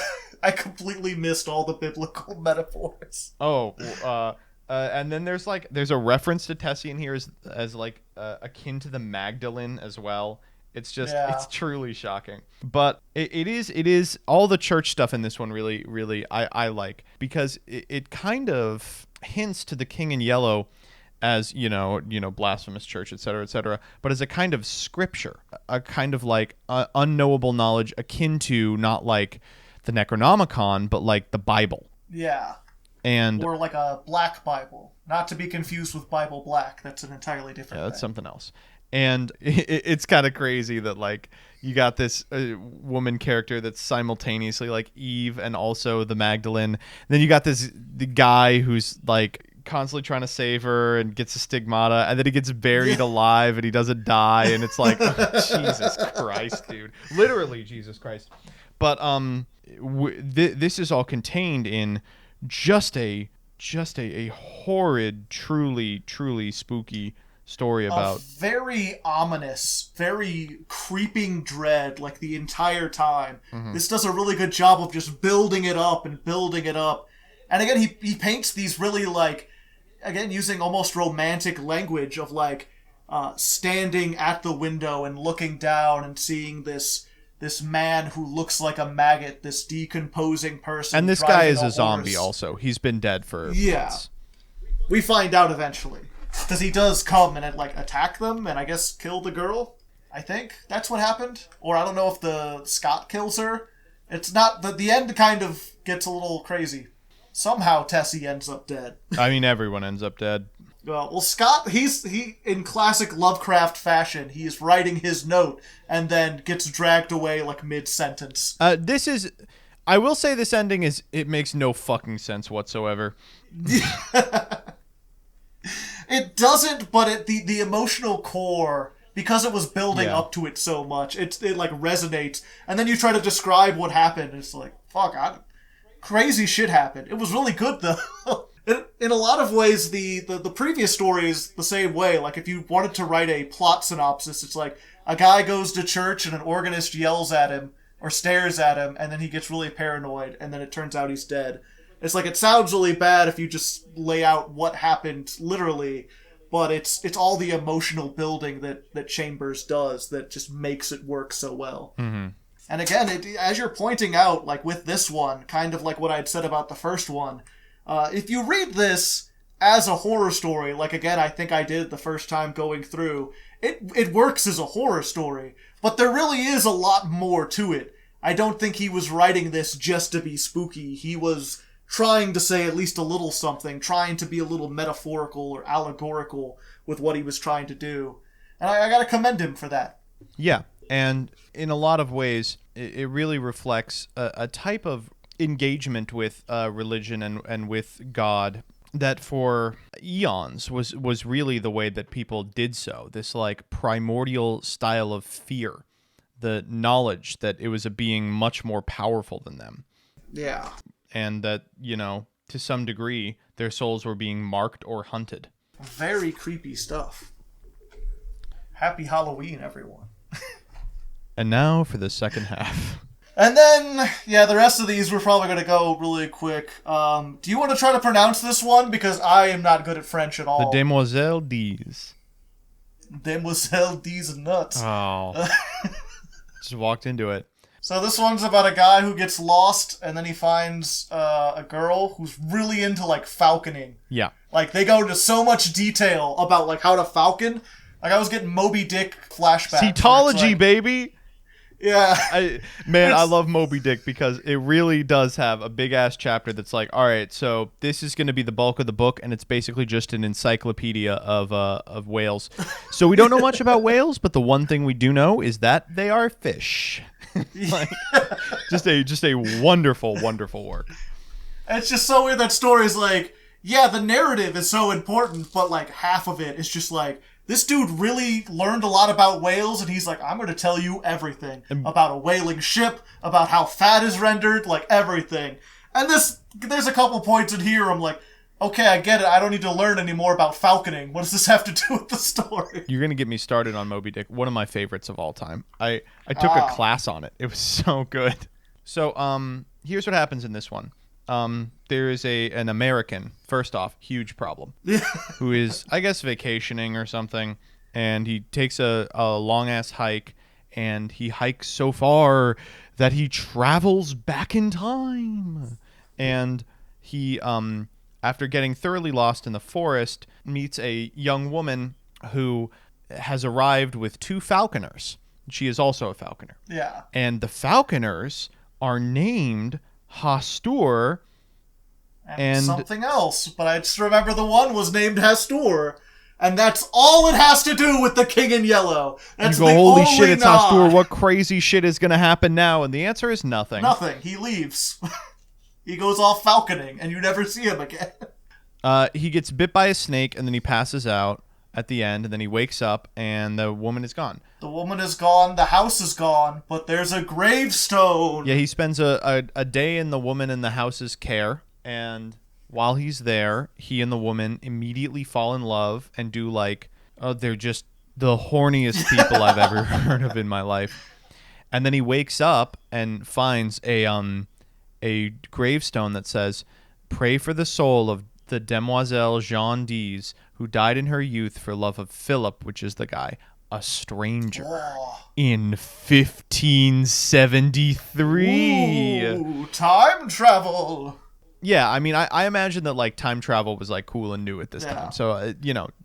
Speaker 1: I completely missed all the biblical metaphors.
Speaker 2: And then there's a reference to Tessie in here as like akin to the Magdalene as well. It's just, it's truly shocking. But it is all the church stuff in this one really, really I like, because it kind of hints to the King in Yellow as, blasphemous church, et cetera, but as a kind of scripture, a kind of like unknowable knowledge akin to not like the Necronomicon, but like the Bible.
Speaker 1: Yeah. Or like a black Bible, not to be confused with Bible Black. That's an entirely different thing.
Speaker 2: That's something else. And it's kind of crazy that like you got this woman character that's simultaneously like Eve and also the Magdalene. Then you got the guy who's like constantly trying to save her and gets a stigmata, and then he gets buried alive and he doesn't die, and it's like, Jesus Christ, dude, literally Jesus Christ. But this is all contained in just a just a horrid, truly, truly spooky story about...
Speaker 1: very ominous, very creeping dread, like, the entire time. Mm-hmm. This does a really good job of just building it up and building it up. And again, he paints these really, like, again, using almost romantic language of, like, standing at the window and looking down and seeing this man who looks like a maggot, this decomposing person.
Speaker 2: And this guy is a zombie also. He's been dead for months.
Speaker 1: We find out eventually. Because he does come and, like, attack them and I guess kill the girl. I think that's what happened. Or I don't know if the Scott kills her. It's not... The end kind of gets a little crazy. Somehow Tessie ends up dead.
Speaker 2: I mean, everyone ends up dead.
Speaker 1: Well, Scott, he in classic Lovecraft fashion, he is writing his note and then gets dragged away, like, mid-sentence.
Speaker 2: I will say this ending it makes no fucking sense whatsoever.
Speaker 1: It doesn't, but the emotional core, because it was building up to it so much, it like resonates. And then you try to describe what happened, and it's like, fuck, crazy shit happened. It was really good though. In a lot of ways, the previous story is the same way. Like, if you wanted to write a plot synopsis, it's like a guy goes to church and an organist yells at him or stares at him, and then he gets really paranoid, and then it turns out he's dead. It's like, it sounds really bad if you just lay out what happened literally, but it's all the emotional building that Chambers does that just makes it work so well.
Speaker 2: Mm-hmm.
Speaker 1: And again, as you're pointing out, like with this one, kind of like what I'd said about the first one, if you read this as a horror story, like again, I think I did the first time going through, it works as a horror story, but there really is a lot more to it. I don't think he was writing this just to be spooky. He was trying to say at least a little something, trying to be a little metaphorical or allegorical with what he was trying to do. And I gotta commend him for that.
Speaker 2: Yeah, and in a lot of ways, it really reflects a type of engagement with religion and with God that for eons was really the way that people did so. This, like, primordial style of fear, the knowledge that it was a being much more powerful than them.
Speaker 1: Yeah.
Speaker 2: And that, to some degree, their souls were being marked or hunted.
Speaker 1: Very creepy stuff. Happy Halloween, everyone.
Speaker 2: And now for the second half.
Speaker 1: And then, the rest of these we're probably going to go really quick. Do you want to try to pronounce this one? Because I am not good at French at all.
Speaker 2: The demoiselle des.
Speaker 1: Demoiselle des nuts.
Speaker 2: Oh. Just walked into it.
Speaker 1: So this one's about a guy who gets lost, and then he finds a girl who's really into, like, falconing.
Speaker 2: Yeah.
Speaker 1: Like, they go into so much detail about, like, how to falcon. Like, I was getting Moby Dick flashbacks.
Speaker 2: Cetology, like, baby!
Speaker 1: Yeah.
Speaker 2: I love Moby Dick because it really does have a big-ass chapter that's like, all right, so this is going to be the bulk of the book, and it's basically just an encyclopedia of whales. So we don't know much about whales, but the one thing we do know is that they are fish. Like, just a wonderful, wonderful work.
Speaker 1: It's just so weird that story's like, the narrative is so important, but like half of it is just like, this dude really learned a lot about whales, and he's like, I'm going to tell you everything about a whaling ship, about how fat is rendered, like everything. And there's a couple points in here I'm like, okay, I get it. I don't need to learn any more about falconing. What does this have to do with the story?
Speaker 2: You're going to get me started on Moby Dick. One of my favorites of all time. I took a class on it. It was so good. So here's what happens in this one. There is an American, first off, huge problem, who is, I guess, vacationing or something, and he takes a long-ass hike, and he hikes so far that he travels back in time. And he... after getting thoroughly lost in the forest, meets a young woman who has arrived with 2 falconers. She is also a falconer.
Speaker 1: Yeah.
Speaker 2: And the falconers are named Hastur
Speaker 1: and something else, but I just remember the one was named Hastur. And that's all it has to do with the King in Yellow. That's
Speaker 2: you go, holy shit, it's Hastur. What crazy shit is going to happen now? And the answer is nothing.
Speaker 1: Nothing. He leaves. He goes off falconing, and you never see him again.
Speaker 2: He gets bit by a snake, and then he passes out at the end, and then he wakes up, and the woman is gone.
Speaker 1: The woman is gone, the house is gone, but there's a gravestone.
Speaker 2: Yeah, he spends a day in the woman and the house's care, and while he's there, he and the woman immediately fall in love and do like, oh, they're just the horniest people I've ever heard of in my life. And then he wakes up and finds a gravestone that says, "Pray for the soul of the demoiselle Jean Dees, who died in her youth for love of Philip," which is the guy, a stranger, in 1573.
Speaker 1: Ooh, time travel.
Speaker 2: Yeah, I mean, I imagine that like time travel was like cool and new at this time, so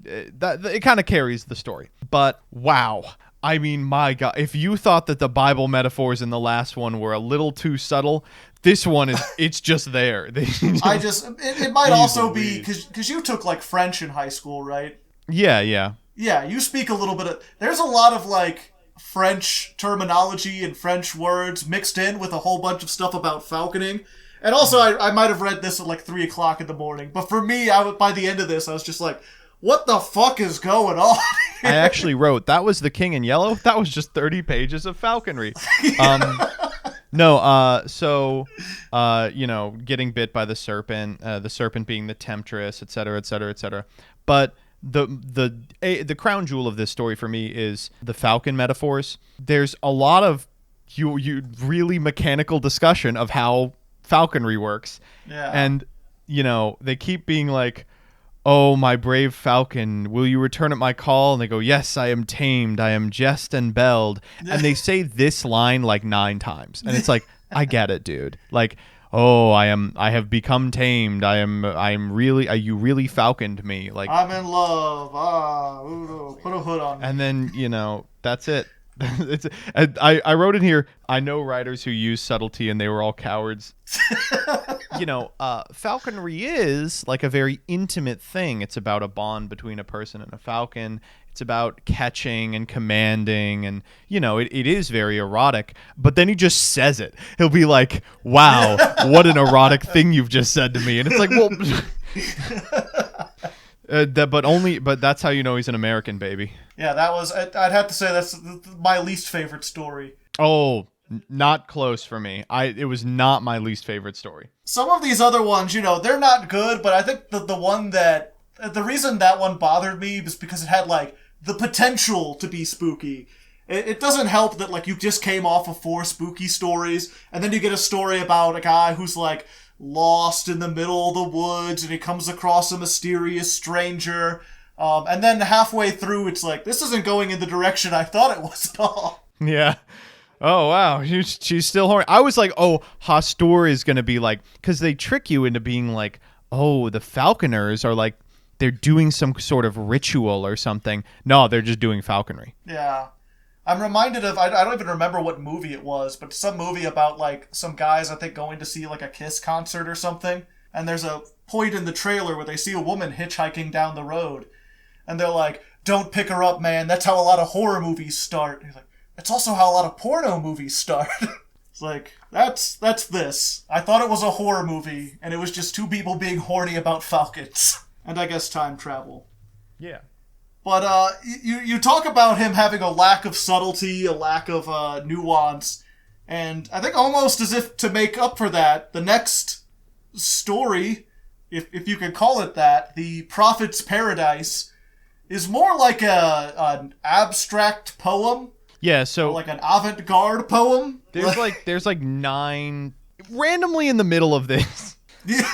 Speaker 2: that it kind of carries the story. But wow, I mean, my God, if you thought that the Bible metaphors in the last one were a little too subtle, this one it's just there.
Speaker 1: It might also be because you took like French in high school, right?
Speaker 2: Yeah.
Speaker 1: Yeah, you speak a little bit of. There's a lot of like French terminology and French words mixed in with a whole bunch of stuff about falconing. And also, I might have read this at like 3 o'clock in the morning. But for me, by the end of this, I was just like, what the fuck is going on here?
Speaker 2: I actually wrote, that was The King in Yellow? That was just 30 pages of falconry. Getting bit by the serpent being the temptress, et cetera, et cetera, et cetera. But the crown jewel of this story for me is the falcon metaphors. There's a lot of you really mechanical discussion of how falconry works.
Speaker 1: Yeah.
Speaker 2: And, they keep being like, "Oh, my brave falcon, will you return at my call?" And they go, "Yes, I am tamed. I am jest and belled." And they say this line like 9 times. And it's like, I get it, dude. Like, "Oh, I have become tamed. I'm really, you really falconed me." Like,
Speaker 1: I'm in love. Put a hood on me.
Speaker 2: And then, that's it. I wrote in here, I know writers who use subtlety and they were all cowards. Falconry is like a very intimate thing. It's about a bond between a person and a falcon. It's about catching and commanding, and it is very erotic. But then he just says it. He'll be like, "Wow, what an erotic thing you've just said to me," and it's like, well. But that's how you know he's an American, baby.
Speaker 1: Yeah, that was. I'd have to say that's my least favorite story.
Speaker 2: Oh, not close for me. It was not my least favorite story.
Speaker 1: Some of these other ones, they're not good, but I think the reason that one bothered me was because it had like the potential to be spooky. It doesn't help that like you just came off of 4 spooky stories, and then you get a story about a guy who's like lost in the middle of the woods, and he comes across a mysterious stranger, and then halfway through it's like, this isn't going in the direction I thought it was at all.
Speaker 2: Yeah. Oh, wow. She's still horny. I was like, oh, Hastur is going to be like, because they trick you into being like, oh, the falconers are like, they're doing some sort of ritual or something. No, they're just doing falconry.
Speaker 1: Yeah. I'm reminded of, I don't even remember what movie it was, but some movie about like some guys, I think, going to see like a Kiss concert or something. And there's a point in the trailer where they see a woman hitchhiking down the road. And they're like, "Don't pick her up, man. That's how a lot of horror movies start." And he's like, "It's also how a lot of porno movies start." It's like, that's this. I thought it was a horror movie, and it was just 2 people being horny about falcons. And I guess time travel.
Speaker 2: Yeah.
Speaker 1: But you talk about him having a lack of subtlety, a lack of nuance, and I think almost as if to make up for that, the next story, if you can call it that, The Prophet's Paradise, is more like an abstract poem.
Speaker 2: Yeah, so
Speaker 1: like an avant-garde poem.
Speaker 2: There's like 9 randomly in the middle of this.
Speaker 1: Yeah.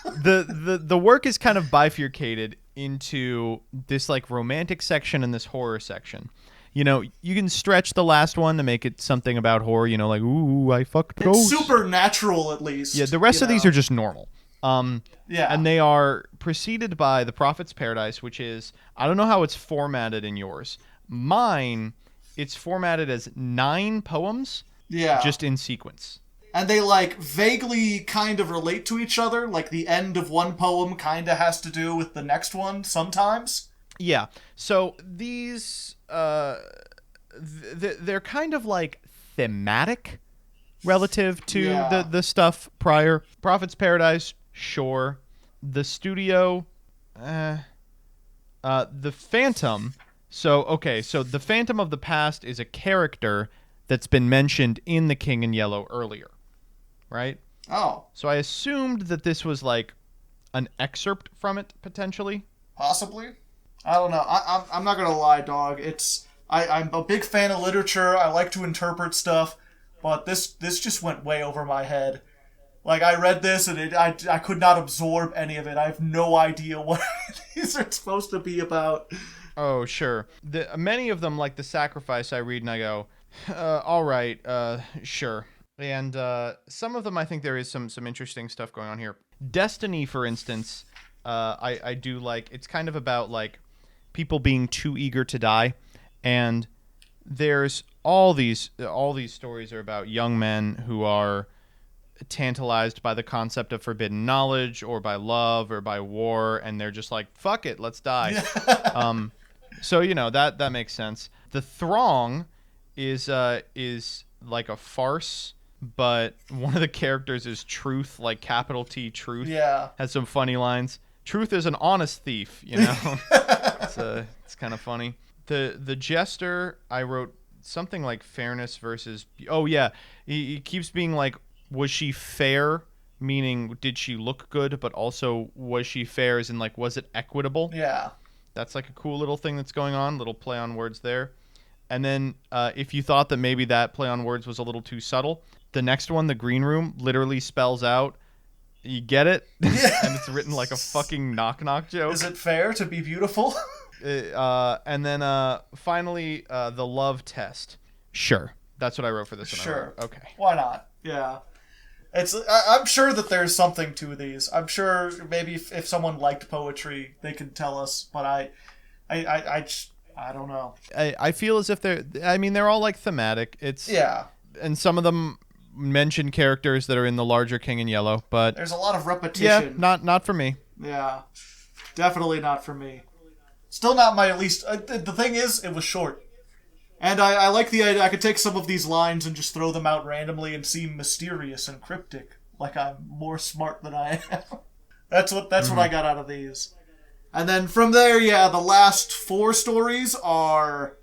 Speaker 2: The work is kind of bifurcated into this like romantic section and this horror section. You can stretch the last one to make it something about horror, like, ooh, I fucked ghosts.
Speaker 1: It's supernatural, at least.
Speaker 2: Yeah, the rest of these are just normal.
Speaker 1: Yeah.
Speaker 2: And they are preceded by The Prophet's Paradise, which is, I don't know how it's formatted in yours. Mine, it's formatted as 9 poems.
Speaker 1: Yeah.
Speaker 2: Just in sequence.
Speaker 1: And they, like, vaguely kind of relate to each other. Like, the end of one poem kind of has to do with the next one sometimes.
Speaker 2: Yeah. So these, they're kind of, like, thematic relative to the stuff prior. Prophet's Paradise, sure. The Studio, The Phantom. So the Phantom of the Past is a character that's been mentioned in The King in Yellow earlier. Right?
Speaker 1: Oh.
Speaker 2: So I assumed that this was like an excerpt from it, potentially.
Speaker 1: Possibly. I don't know. I'm not gonna lie, dog. I'm a big fan of literature. I like to interpret stuff, but this just went way over my head. Like, I read this and I could not absorb any of it. I have no idea what these are supposed to be about.
Speaker 2: Oh, sure. Many of them, like The Sacrifice, I read and I go, all right, sure. And some of them, I think there is some interesting stuff going on here. Destiny, for instance, I do like. It's kind of about, like, people being too eager to die. And there's all these stories are about young men who are tantalized by the concept of forbidden knowledge or by love or by war, and they're just like, fuck it, let's die. So that makes sense. The Throng is like a farce, but one of the characters is Truth, like capital T Truth.
Speaker 1: Yeah,
Speaker 2: has some funny lines. Truth is an honest thief, it's kind of funny. The Jester, I wrote something like fairness versus, oh yeah, he keeps being like, was she fair? Meaning, did she look good? But also, was she fair as in, like, was it equitable?
Speaker 1: Yeah.
Speaker 2: That's like a cool little thing that's going on. Little play on words there. And then if you thought that maybe that play on words was a little too subtle, the next one, The Green Room, literally spells out, you get it?
Speaker 1: Yeah.
Speaker 2: And it's written like a fucking knock-knock joke.
Speaker 1: Is it fair to be beautiful?
Speaker 2: And then finally, The Love Test. Sure. That's what I wrote for this one.
Speaker 1: Sure.
Speaker 2: Okay.
Speaker 1: Why not? Yeah. I'm sure that there's something to these. I'm sure maybe if someone liked poetry, they could tell us. But I don't know.
Speaker 2: I feel as if they're all like thematic.
Speaker 1: Yeah.
Speaker 2: And some of them mention characters that are in the larger King in Yellow, but
Speaker 1: there's a lot of repetition.
Speaker 2: Yeah, not for me.
Speaker 1: Yeah, definitely not for me. Still not my least. The thing is, it was short. And I like the idea. I could take some of these lines and just throw them out randomly and seem mysterious and cryptic, like I'm more smart than I am. That's what I got out of these. And then from there, yeah, the last 4 stories are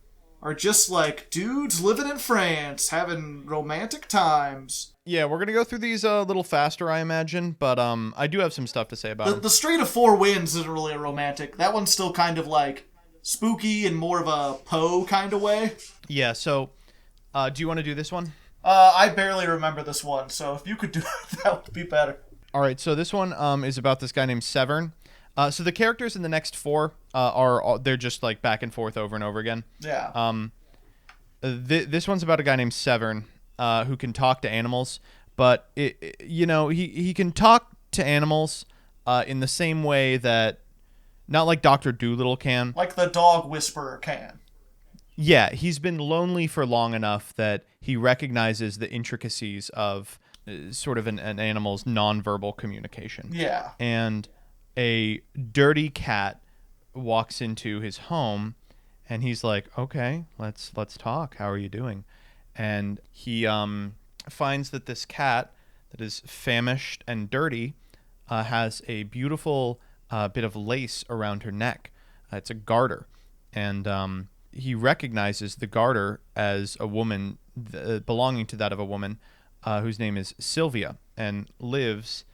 Speaker 1: just like dudes living in France, having romantic times.
Speaker 2: Yeah, we're gonna go through these a little faster, I imagine, but I do have some stuff to say about them.
Speaker 1: The Strait of Four Winds isn't really a romantic. That one's still kind of like spooky in more of a Poe kind of way.
Speaker 2: Yeah, so do you want to do this one?
Speaker 1: I barely remember this one, so if you could do it, that would be better.
Speaker 2: All right, so this one is about this guy named Severn. So the characters in the next 4 they're just like back and forth over and over again.
Speaker 1: Yeah.
Speaker 2: This one's about a guy named Severn who can talk to animals, but he can talk to animals in the same way that not like Dr. Dolittle can.
Speaker 1: Like the dog whisperer can.
Speaker 2: Yeah, he's been lonely for long enough that he recognizes the intricacies of sort of an animal's nonverbal communication.
Speaker 1: Yeah.
Speaker 2: And a dirty cat walks into his home, and he's like, "Okay, let's talk. How are you doing?" And he finds that this cat that is famished and dirty has a beautiful bit of lace around her neck. It's a garter, and he recognizes the garter as a woman belonging to that of a woman whose name is Sylvia and lives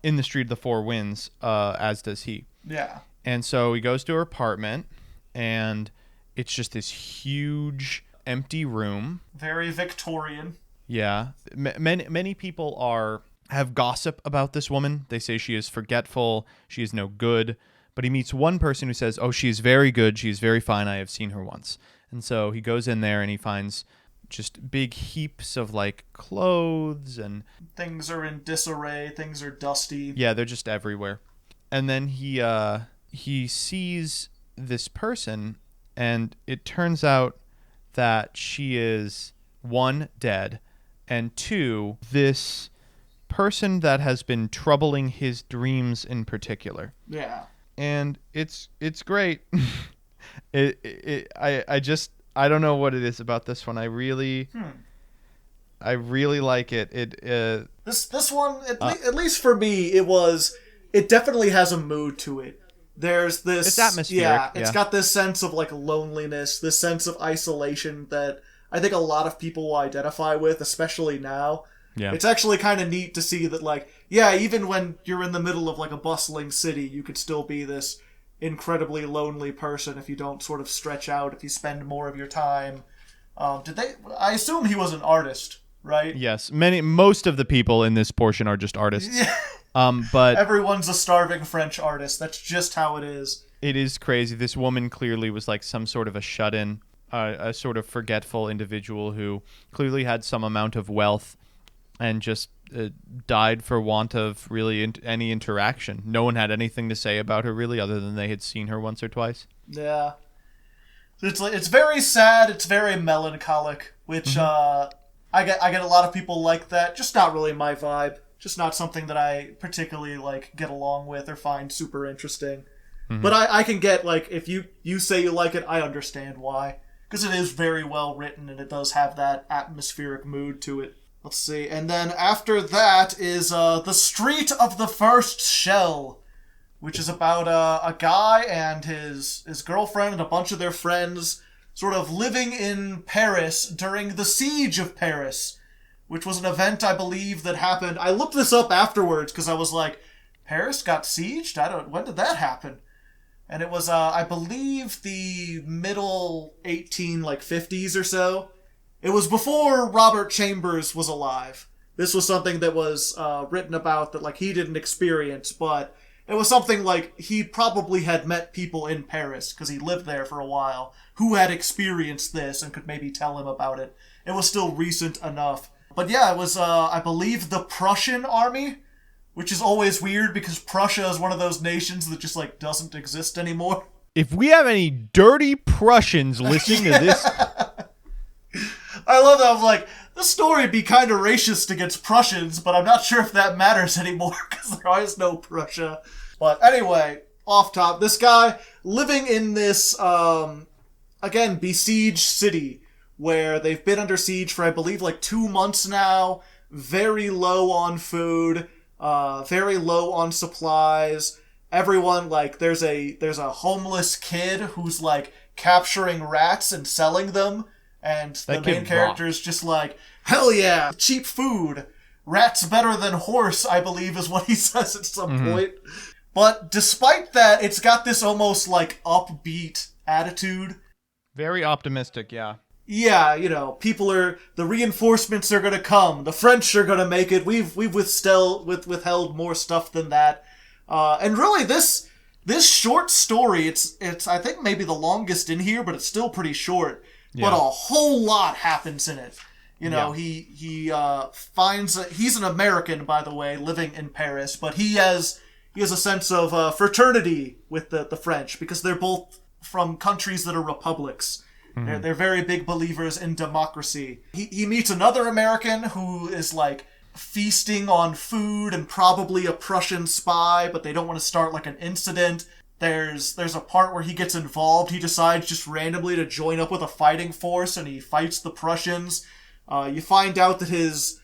Speaker 2: in the Street of the Four Winds, as does he.
Speaker 1: Yeah.
Speaker 2: And so he goes to her apartment, and it's just this huge empty room.
Speaker 1: Very Victorian.
Speaker 2: Yeah. Many people have gossip about this woman. They say she is forgetful, she is no good. But he meets one person who says, "Oh, she is very good, she is very fine, I have seen her once." And so he goes in there and he finds just big heaps of like clothes, and
Speaker 1: things are in disarray, things are dusty.
Speaker 2: Yeah, they're just everywhere. And then he sees this person, and it turns out that she is 1, dead, and 2, this person that has been troubling his dreams in particular.
Speaker 1: Yeah. And
Speaker 2: it's great. I don't know what it is about this one. I really like it.
Speaker 1: This one, at least for me, it definitely has a mood to it. There's this,
Speaker 2: it's atmospheric.
Speaker 1: Yeah, it's got this sense of like loneliness, this sense of isolation that I think a lot of people will identify with, especially now.
Speaker 2: Yeah.
Speaker 1: It's actually kind of neat to see that, like, yeah, even when you're in the middle of, like, a bustling city, you could still be this incredibly lonely person if you don't sort of stretch out, if you spend more of your time. I assume he was an artist, right?
Speaker 2: Yes. Most of the people in this portion are just artists.
Speaker 1: Yeah.
Speaker 2: But
Speaker 1: Everyone's a starving French artist. That's just how it is.
Speaker 2: it is crazy. This woman clearly was like some sort of a shut-in, a sort of forgetful individual who clearly had some amount of wealth and just died for want of really any interaction. No one had anything to say about her really, other than they had seen her once or twice.
Speaker 1: Yeah. It's very sad. It's very melancholic, which I get a lot of people like that. Just not really my vibe. Just not something that I particularly like get along with or find super interesting. But I can get, like, if you say you like it, I understand why. Because it is very well written and it does have that atmospheric mood to it. Let's see. And then after that is The Street of the First Shell, which is about a guy and his girlfriend and a bunch of their friends sort of living in Paris during the Siege of Paris, which was an event, I believe, that happened. I looked this up afterwards because I was like, Paris got sieged? When did that happen? And it was, I believe, the middle 50s or so. It was before Robert Chambers was alive. This was something that was written about that, like, he didn't experience, but it was something like he probably had met people in Paris, because he lived there for a while, who had experienced this and could maybe tell him about it. It was still recent enough. But yeah, it was, I believe, the Prussian army, which is always weird because Prussia is one of those nations that just, like, doesn't exist anymore.
Speaker 2: If we have any dirty Prussians listening to this...
Speaker 1: I love that. I was like, this story would be kind of racist against Prussians, but I'm not sure if that matters anymore because there is no Prussia. But anyway, off top, this guy living in this, again, besieged city where they've been under siege for, I believe, like 2 months now, very low on food, very low on supplies. Everyone, like, there's a homeless kid who's, like, capturing rats and selling them. And the main character is just like, hell yeah, cheap food. Rat's better than horse, I believe, is what he says at some point. But despite that, it's got this almost, like, upbeat attitude.
Speaker 2: Very optimistic, yeah.
Speaker 1: Yeah, you know, the reinforcements are gonna come. The French are gonna make it. We've withheld more stuff than that. And really, this short story, it's I think maybe the longest in here, but it's still pretty short. Yeah. But a whole lot happens in it. You know, he finds he's an American, by the way, living in Paris, but he has a sense of fraternity with the French because they're both from countries that are republics. They're very big believers in democracy. He meets another American who is like feasting on food and probably a Prussian spy, but they don't want to start like an incident. There's a part where he gets involved. He decides just randomly to join up with a fighting force, and he fights the Prussians. You find out that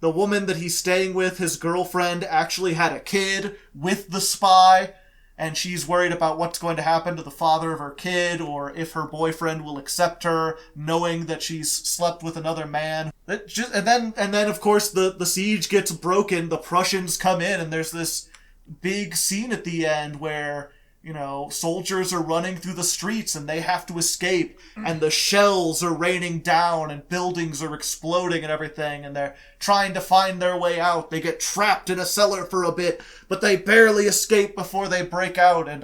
Speaker 1: the woman that he's staying with, his girlfriend, actually had a kid with the spy, and she's worried about what's going to happen to the father of her kid, or if her boyfriend will accept her, knowing that she's slept with another man. And then of course the siege gets broken. The Prussians come in, and there's this big scene at the end where, you know, soldiers are running through the streets and they have to escape, and the shells are raining down and buildings are exploding and everything, and they're trying to find their way out. They get trapped in a cellar for a bit, but they barely escape before they break out, and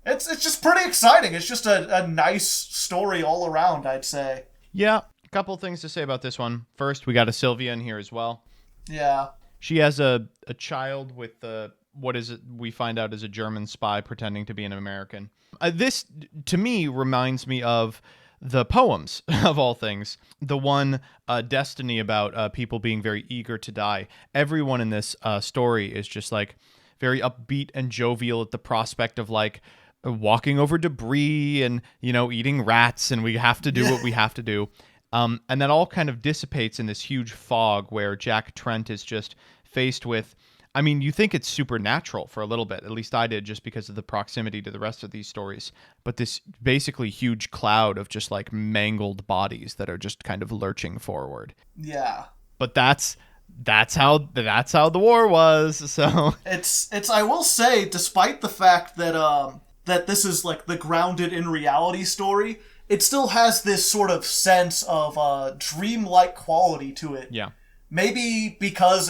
Speaker 1: it's just pretty exciting. It's just a nice story all around, I'd say.
Speaker 2: Yeah, a couple things to say about this one. First, we got a Sylvia in here as well.
Speaker 1: Yeah. She
Speaker 2: has a child with what is it we find out is a German spy pretending to be an American. This, to me, reminds me of the poems, of all things. The one, Destiny, about people being very eager to die. Everyone in this story is just, like, very upbeat and jovial at the prospect of, like, walking over debris and, you know, eating rats, and we have to do what we have to do. And that all kind of dissipates in this huge fog where Jack Trent is just faced with, I mean, you think it's supernatural for a little bit. At least I did, just because of the proximity to the rest of these stories. But this basically huge cloud of just like mangled bodies that are just kind of lurching forward.
Speaker 1: Yeah.
Speaker 2: but that's how the war was. So
Speaker 1: it's I will say, despite the fact that that this is like the grounded in reality story, it still has this sort of sense of dreamlike quality to it.
Speaker 2: yeah.
Speaker 1: Maybe because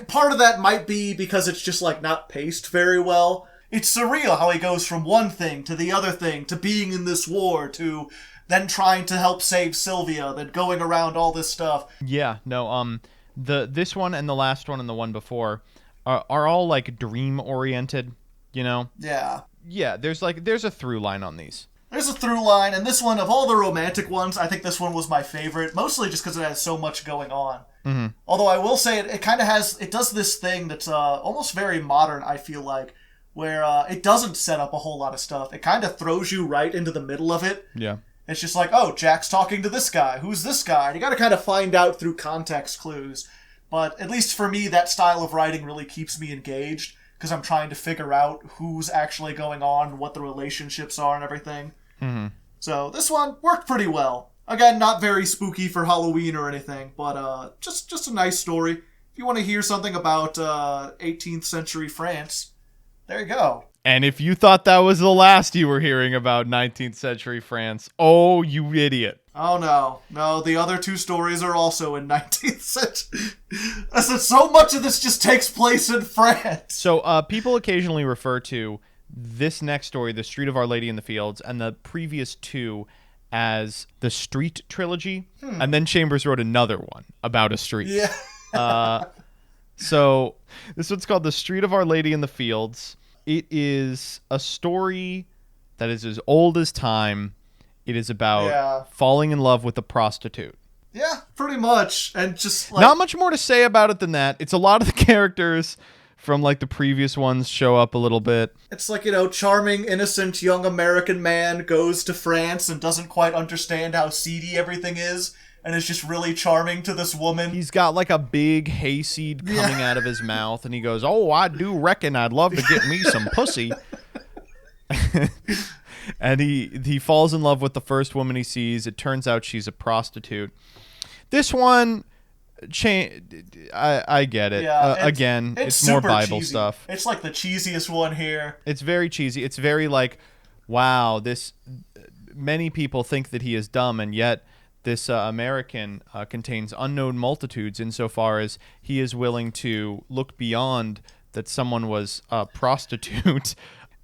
Speaker 1: part of that might be because it's just like not paced very well. It's surreal how he goes from one thing to the other thing, to being in this war, to then trying to help save Sylvia, then going around all this stuff.
Speaker 2: Yeah, no, this one and the last one and the one before are all like dream oriented, you know?
Speaker 1: Yeah.
Speaker 2: Yeah, there's a through line on these.
Speaker 1: There's a through line, and this one, of all the romantic ones, I think this one was my favorite, mostly just because it has so much going on.
Speaker 2: Mm-hmm.
Speaker 1: Although I will say it kind of does this thing that's almost very modern, I feel like, where it doesn't set up a whole lot of stuff. It kind of throws you right into the middle of it.
Speaker 2: Yeah.
Speaker 1: It's just like, oh, Jack's talking to this guy. Who's this guy? And you gotta kind of find out through context clues. But at least for me, that style of writing really keeps me engaged, because I'm trying to figure out who's actually going on, what the relationships are, and everything.
Speaker 2: Mm-hmm.
Speaker 1: So this one worked pretty well. Again, not very spooky for Halloween or anything, but just a nice story. If you want to hear something about 18th century France, there you go.
Speaker 2: And if you thought that was the last you were hearing about 19th century France, oh, you idiot.
Speaker 1: Oh no, the other two stories are also in 19th century. I said so much of this just takes place in France.
Speaker 2: So people occasionally refer to this next story, The Street of Our Lady in the Fields, and the previous two as the Street trilogy. And then Chambers wrote another one about a street.
Speaker 1: Yeah.
Speaker 2: So this one's called The Street of Our Lady in the Fields. It is a story that is as old as time. It is about falling in love with a prostitute.
Speaker 1: Yeah, pretty much. And just like,
Speaker 2: not much more to say about it than that. It's a lot of the characters from like the previous ones show up a little bit.
Speaker 1: It's like, charming, innocent young American man goes to France and doesn't quite understand how seedy everything is, and is just really charming to this woman.
Speaker 2: He's got like a big hayseed coming out of his mouth, and he goes, "Oh, I do reckon I'd love to get me some pussy." And he falls in love with the first woman he sees. It turns out she's a prostitute. This one, I get it.
Speaker 1: Yeah,
Speaker 2: again, it's more Bible
Speaker 1: cheesy
Speaker 2: stuff.
Speaker 1: It's like the cheesiest one here.
Speaker 2: It's very cheesy. It's very like, wow, many people think that he is dumb, and yet this American contains unknown multitudes insofar as he is willing to look beyond that someone was a prostitute.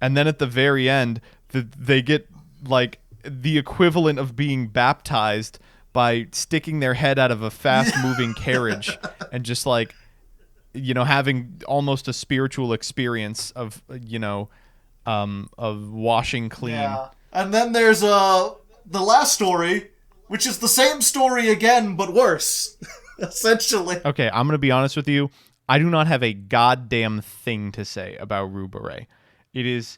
Speaker 2: And then at the very end, they get like the equivalent of being baptized by sticking their head out of a fast-moving carriage and just like, having almost a spiritual experience of, of washing clean.
Speaker 1: Yeah. And then there's the last story, which is the same story again, but worse, essentially.
Speaker 2: Okay, I'm going to be honest with you. I do not have a goddamn thing to say about Rue Beret. It is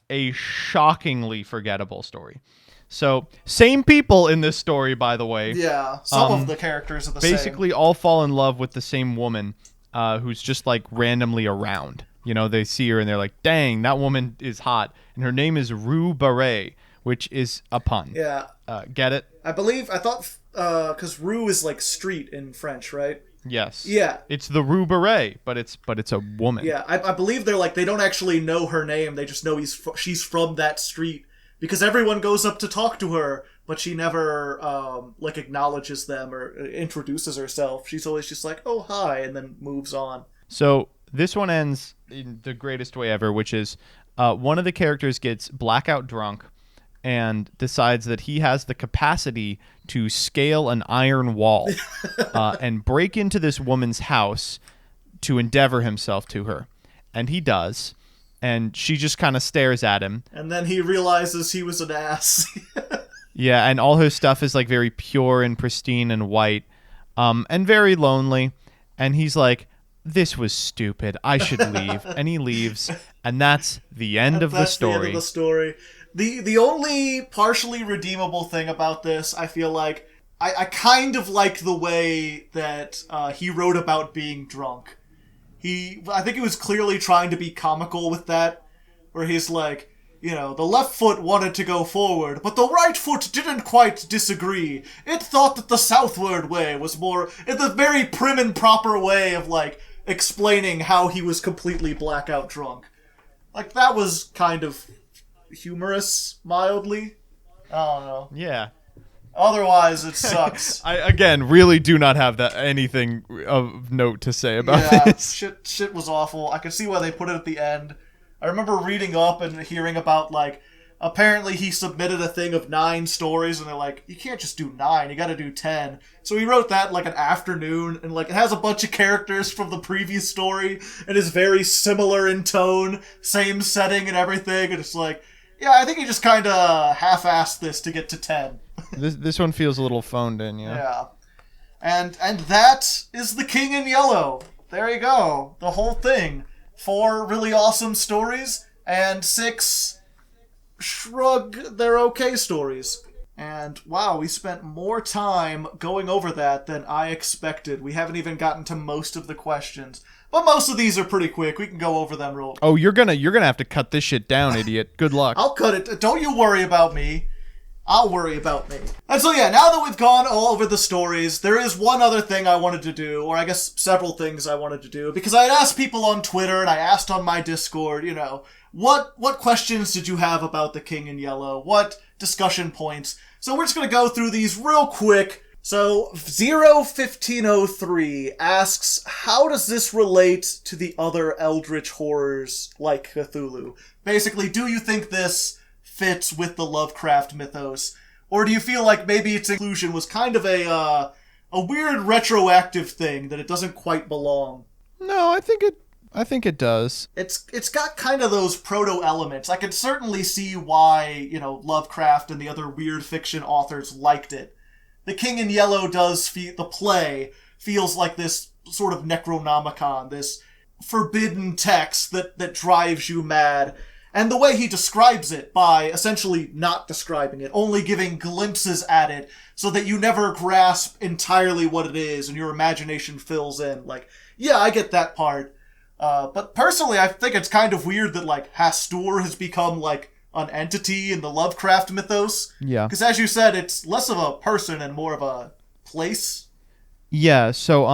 Speaker 2: a shockingly forgettable story. So, same people in this story, by the way.
Speaker 1: Yeah, some of the characters are the
Speaker 2: basically
Speaker 1: same.
Speaker 2: all fall in love with the same woman who's just, like, randomly around. They see her and they're like, dang, that woman is hot. And her name is Rue Beret, which is a pun.
Speaker 1: Yeah.
Speaker 2: Get it?
Speaker 1: I thought, because Rue is, like, street in French, right?
Speaker 2: Yes.
Speaker 1: Yeah.
Speaker 2: It's the Rue Beret, but it's a woman.
Speaker 1: Yeah, I believe they don't actually know her name. They just know she's from that street. Because everyone goes up to talk to her, but she never, acknowledges them or introduces herself. She's always just like, oh, hi, and then moves on.
Speaker 2: So this one ends in the greatest way ever, which is one of the characters gets blackout drunk and decides that he has the capacity to scale an iron wall and break into this woman's house to endeavor himself to her. And he does. And she just kind of stares at him.
Speaker 1: And then he realizes he was an ass.
Speaker 2: Yeah, and all her stuff is like very pure and pristine and white, and very lonely. And he's like, this was stupid. I should leave. And he leaves. And that's the end of the story.
Speaker 1: That's the end of the story. The only partially redeemable thing about this, I feel like, I kind of like the way that he wrote about being drunk. I think he was clearly trying to be comical with that, where he's like, The left foot wanted to go forward, but the right foot didn't quite disagree. It thought that the southward way was more, in the very prim and proper way of, explaining how he was completely blackout drunk. That was kind of humorous, mildly. I don't know.
Speaker 2: Yeah.
Speaker 1: Otherwise, it sucks.
Speaker 2: I, again, really do not have anything of note to say about this.
Speaker 1: Shit was awful. I could see why they put it at the end. I remember reading up and hearing about, apparently he submitted a thing of 9 stories, and they're like, you can't just do 9, you gotta do 10. So he wrote that in, an afternoon, and, it has a bunch of characters from the previous story, and is very similar in tone, same setting and everything, and it's yeah, I think he just kinda half-assed this to get to 10.
Speaker 2: This one feels a little phoned in, yeah.
Speaker 1: Yeah. And that is The King in Yellow. There you go. The whole thing. 4 really awesome stories, and 6 shrug they're okay stories. And wow, we spent more time going over that than I expected. We haven't even gotten to most of the questions. But most of these are pretty quick. We can go over them real quick.
Speaker 2: Oh, you're gonna have to cut this shit down, idiot. Good luck.
Speaker 1: I'll cut it. Don't you worry about me. I'll worry about me. And so yeah, now that we've gone all over the stories, there is one other thing I wanted to do, or I guess several things I wanted to do, because I had asked people on Twitter and I asked on my Discord, what questions did you have about The King in Yellow? What discussion points? So we're just gonna go through these real quick. So 01503 asks, how does this relate to the other eldritch horrors like Cthulhu? Basically, do you think this fits with the Lovecraft mythos, or do you feel like maybe its inclusion was kind of a weird retroactive thing that it doesn't quite belong?
Speaker 2: No, I think it does.
Speaker 1: It's got kind of those proto elements. I can certainly see why Lovecraft and the other weird fiction authors liked it. The King in Yellow the play feels like this sort of Necronomicon, this forbidden text that drives you mad. And the way he describes it by essentially not describing it, only giving glimpses at it so that you never grasp entirely what it is and your imagination fills in. Yeah, I get that part. But personally, I think it's kind of weird that, Hastur has become, an entity in the Lovecraft mythos.
Speaker 2: Yeah.
Speaker 1: Because as you said, it's less of a person and more of a place.
Speaker 2: Yeah, so,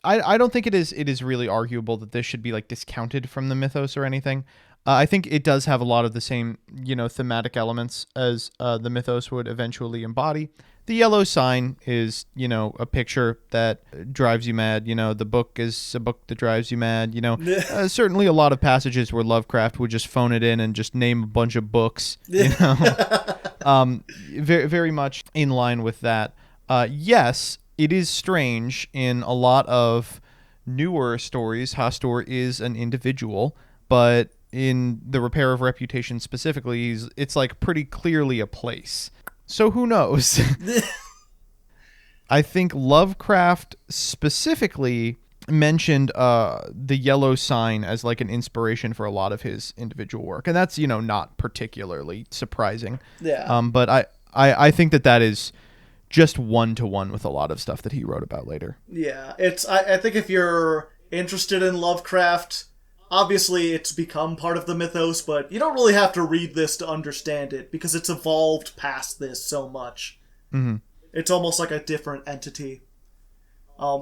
Speaker 2: I don't think it is really arguable that this should be, discounted from the mythos or anything. I think it does have a lot of the same, thematic elements as the mythos would eventually embody. The yellow sign is, a picture that drives you mad. The book is a book that drives you mad. Certainly a lot of passages where Lovecraft would just phone it in and just name a bunch of books. Very, very much in line with that. Yes, it is strange in a lot of newer stories. Hastur is an individual, but in the Repair of Reputation specifically, it's pretty clearly a place. So who knows? I think Lovecraft specifically mentioned the yellow sign as an inspiration for a lot of his individual work, and that's not particularly surprising.
Speaker 1: Yeah.
Speaker 2: But I think that is just one-to-one with a lot of stuff that he wrote about later.
Speaker 1: Yeah, I think if you're interested in Lovecraft, obviously it's become part of the mythos, but you don't really have to read this to understand it, because it's evolved past this so much.
Speaker 2: Mm-hmm.
Speaker 1: It's almost like a different entity.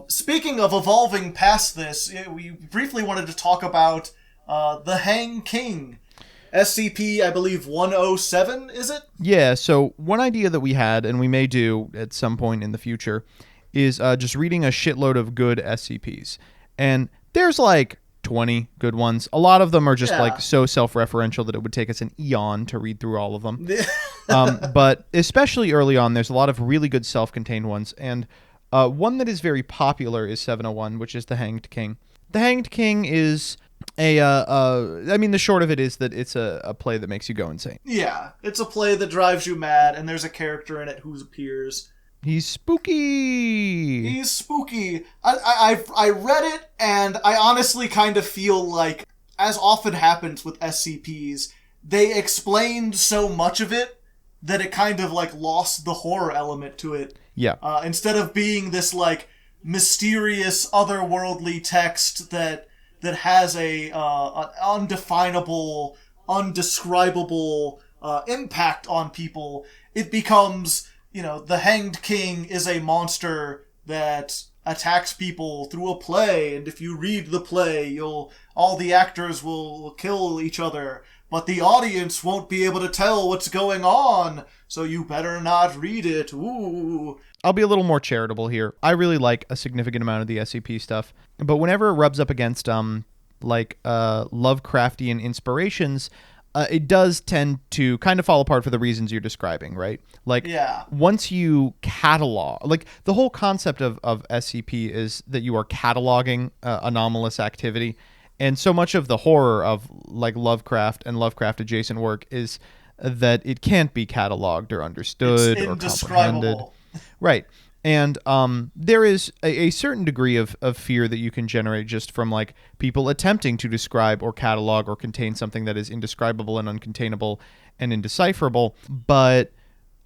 Speaker 1: Speaking of evolving past this, we briefly wanted to talk about the Hang King. SCP, I believe, 107, is it?
Speaker 2: Yeah, so one idea that we had, and we may do at some point in the future, is just reading a shitload of good SCPs. And there's 20 good ones. A lot of them are just so self-referential that it would take us an eon to read through all of them. But especially early on, there's a lot of really good self-contained ones. And one that is very popular is 701, which is the Hanged King. The Hanged King is the short of it is that it's a play that makes you go insane.
Speaker 1: Yeah, it's a play that drives you mad, and there's a character in it who appears.
Speaker 2: He's spooky.
Speaker 1: He's spooky. I read it, and I honestly kind of feel like, as often happens with SCPs, they explained so much of it that it kind of lost the horror element to it.
Speaker 2: Yeah.
Speaker 1: Instead of being this mysterious otherworldly text that has an undefinable, undescribable impact on people, it becomes, the Hanged King is a monster that attacks people through a play, and if you read the play, all the actors will kill each other, but the audience won't be able to tell what's going on, so you better not read it. Ooh.
Speaker 2: I'll be a little more charitable here. I really like a significant amount of the SCP stuff, but whenever it rubs up against Lovecraftian inspirations, it does tend to kind of fall apart for the reasons you're describing, right? Once you catalog, the whole concept of SCP is that you are cataloging anomalous activity, and so much of the horror of Lovecraft and Lovecraft adjacent work is that it can't be cataloged or understood or comprehended. Right. And there is a certain degree of fear that you can generate just from people attempting to describe or catalog or contain something that is indescribable and uncontainable and indecipherable. But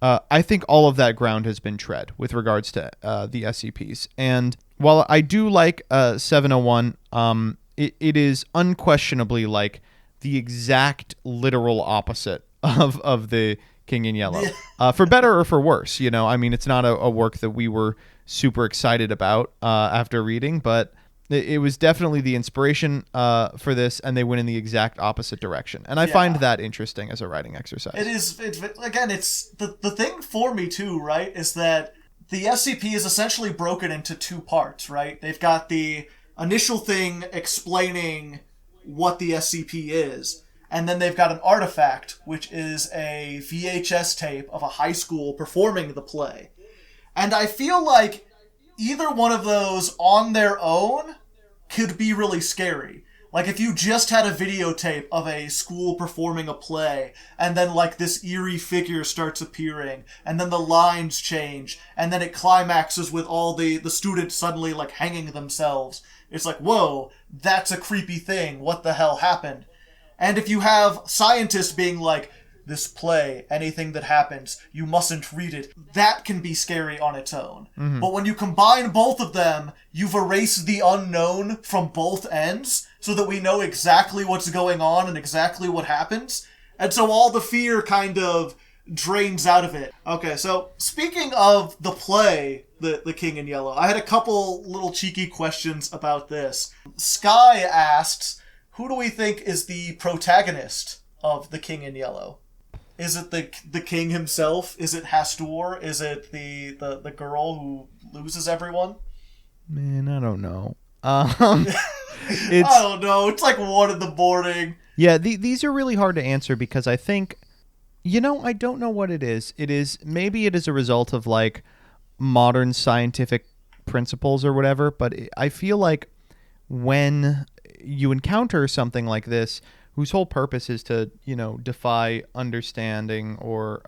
Speaker 2: I think all of that ground has been tread with regards to the SCPs. And while I do like 701, it is unquestionably the exact literal opposite of the King in Yellow, for better or for worse. It's not a work that we were super excited about after reading, but it was definitely the inspiration for this, and they went in the exact opposite direction. And I find that interesting as a writing exercise.
Speaker 1: It is. It's the thing for me too, right? Is that the SCP is essentially broken into two parts, right? They've got the initial thing explaining what the SCP is. And then they've got an artifact, which is a VHS tape of a high school performing the play. And I feel like either one of those on their own could be really scary. If you just had a videotape of a school performing a play, and then this eerie figure starts appearing, and then the lines change, and then it climaxes with all the students suddenly hanging themselves. It's whoa, that's a creepy thing. What the hell happened? And if you have scientists being this play, anything that happens, you mustn't read it, that can be scary on its own. Mm-hmm. But when you combine both of them, you've erased the unknown from both ends so that we know exactly what's going on and exactly what happens. And so all the fear kind of drains out of it. Okay, so speaking of the play, The King in Yellow, I had a couple little cheeky questions about this. Sky asks, who do we think is the protagonist of The King in Yellow? Is it the king himself? Is it Hastur? Is it the girl who loses everyone?
Speaker 2: Man, I don't know.
Speaker 1: I don't know. It's 1 in the morning.
Speaker 2: Yeah, these are really hard to answer because I think, I don't know what it is. Maybe it is a result of modern scientific principles or whatever, but I feel like when you encounter something like this, whose whole purpose is to, defy understanding or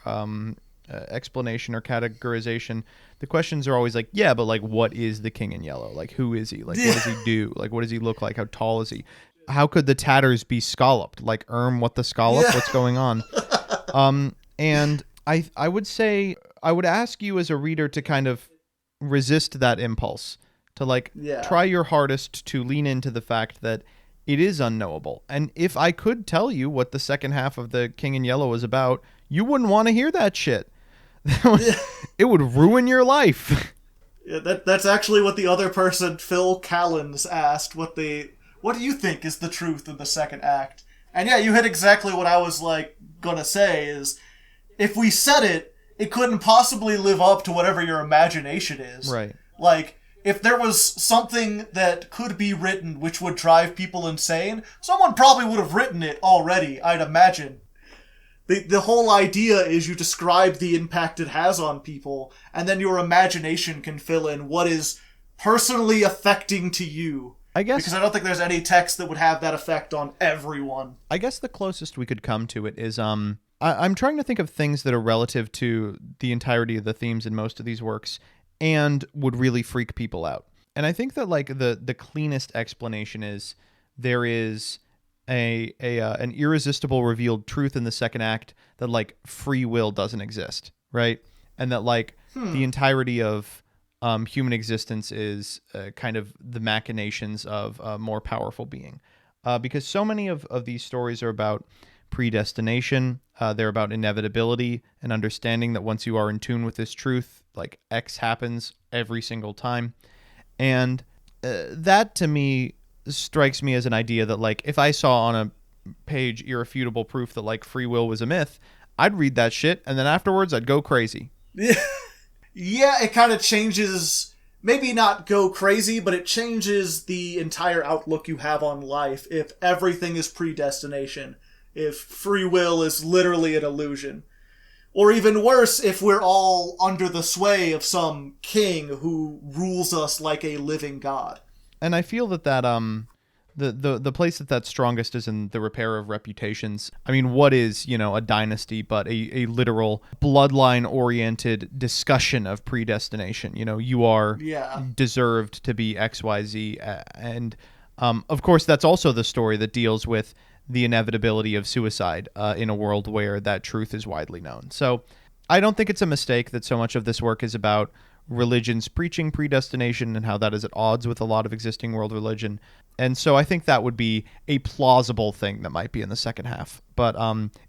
Speaker 2: explanation or categorization, the questions are always but what is the King in Yellow? Who is he? What does he do? What does he look like? How tall is he? How could the tatters be scalloped? What the scallop? Yeah. What's going on? And I would say, I would ask you as a reader to kind of resist that impulse, to try your hardest to lean into the fact that it is unknowable. And if I could tell you what the second half of The King in Yellow is about, you wouldn't want to hear that shit. It would ruin your life.
Speaker 1: Yeah, that's actually what the other person, Phil Callens, asked. What do you think is the truth in the second act? And yeah, you hit exactly what I was gonna say is, if we said it, it couldn't possibly live up to whatever your imagination is.
Speaker 2: Right.
Speaker 1: If there was something that could be written which would drive people insane, someone probably would have written it already, I'd imagine. The whole idea is you describe the impact it has on people, and then your imagination can fill in what is personally affecting to you.
Speaker 2: I guess,
Speaker 1: because I don't think there's any text that would have that effect on everyone.
Speaker 2: I guess the closest we could come to it is I'm trying to think of things that are relative to the entirety of the themes in most of these works and would really freak people out. And I think that the cleanest explanation is there is an irresistible revealed truth in the second act that free will doesn't exist, right? And that the entirety of human existence is kind of the machinations of a more powerful being. Because so many of these stories are about predestination. They're about inevitability and understanding that once you are in tune with this truth, like X happens every single time. And that to me strikes me as an idea that, like, if I saw on a page irrefutable proof that, like, free will was a myth, I'd read that shit, and then afterwards I'd go crazy.
Speaker 1: Yeah, it kind of changes, maybe not go crazy, but it changes the entire outlook you have on life if everything is predestination, if free will is literally an illusion. Or even worse, if we're all under the sway of some king who rules us like a living god.
Speaker 2: And I feel that the place that's strongest is in the repair of reputations. I mean, what is, a dynasty but a literal bloodline-oriented discussion of predestination? You are deserved to be XYZ. And, of course, that's also the story that deals with the inevitability of suicide in a world where that truth is widely known. So I don't think it's a mistake that so much of this work is about religions preaching predestination and how that is at odds with a lot of existing world religion. And so I think that would be a plausible thing that might be in the second half. But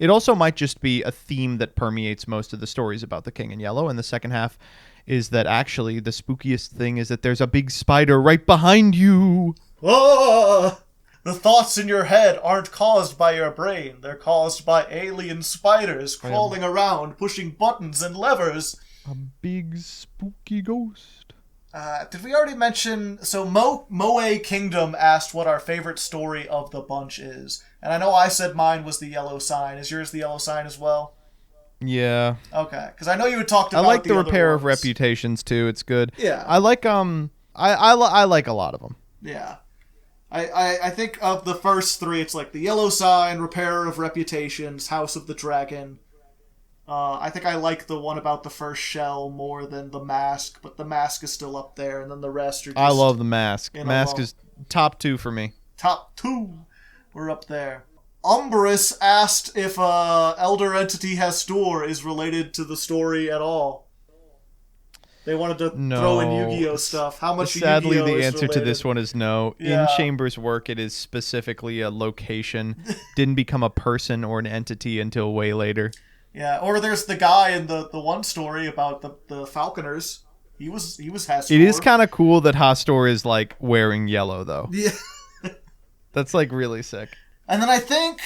Speaker 2: it also might just be a theme that permeates most of the stories about the King in Yellow. And the second half is that actually the spookiest thing is that there's a big spider right behind you.
Speaker 1: Oh! The thoughts in your head aren't caused by your brain. They're caused by alien spiders crawling around, pushing buttons and levers.
Speaker 2: A big spooky ghost.
Speaker 1: Did we already mention... So Moe Kingdom asked what our favorite story of the bunch is. And I know I said mine was the Yellow Sign. Is yours the Yellow Sign as well?
Speaker 2: Yeah.
Speaker 1: Okay. Because I know you had talked about
Speaker 2: I like
Speaker 1: the
Speaker 2: repair
Speaker 1: ones.
Speaker 2: of reputations too. It's good.
Speaker 1: Yeah.
Speaker 2: I like I like a lot of them.
Speaker 1: Yeah. I think of the first three, it's like the Yellow Sign, Repair of Reputations, House of the Dragon. I think I like the one about the first shell more than the Mask, but the Mask is still up there, and then the rest are just...
Speaker 2: I love the Mask. Mask is top 2 for me.
Speaker 1: Top 2! We're up there. Umbrus asked if Elder Entity Has Store is related to the story at all. They wanted to throw in Yu-Gi-Oh stuff. How much
Speaker 2: Sadly,
Speaker 1: Yu-Gi-Oh
Speaker 2: the
Speaker 1: is
Speaker 2: answer
Speaker 1: related?
Speaker 2: to this one is no.
Speaker 1: Yeah.
Speaker 2: In Chambers' work, it is specifically a location. Didn't become a person or an entity until way later.
Speaker 1: Yeah, or there's the guy in the one story about the Falconers. He was Hastor.
Speaker 2: It is kind of cool that Hastor is, like, wearing yellow, though.
Speaker 1: Yeah.
Speaker 2: That's, like, really sick.
Speaker 1: And then I think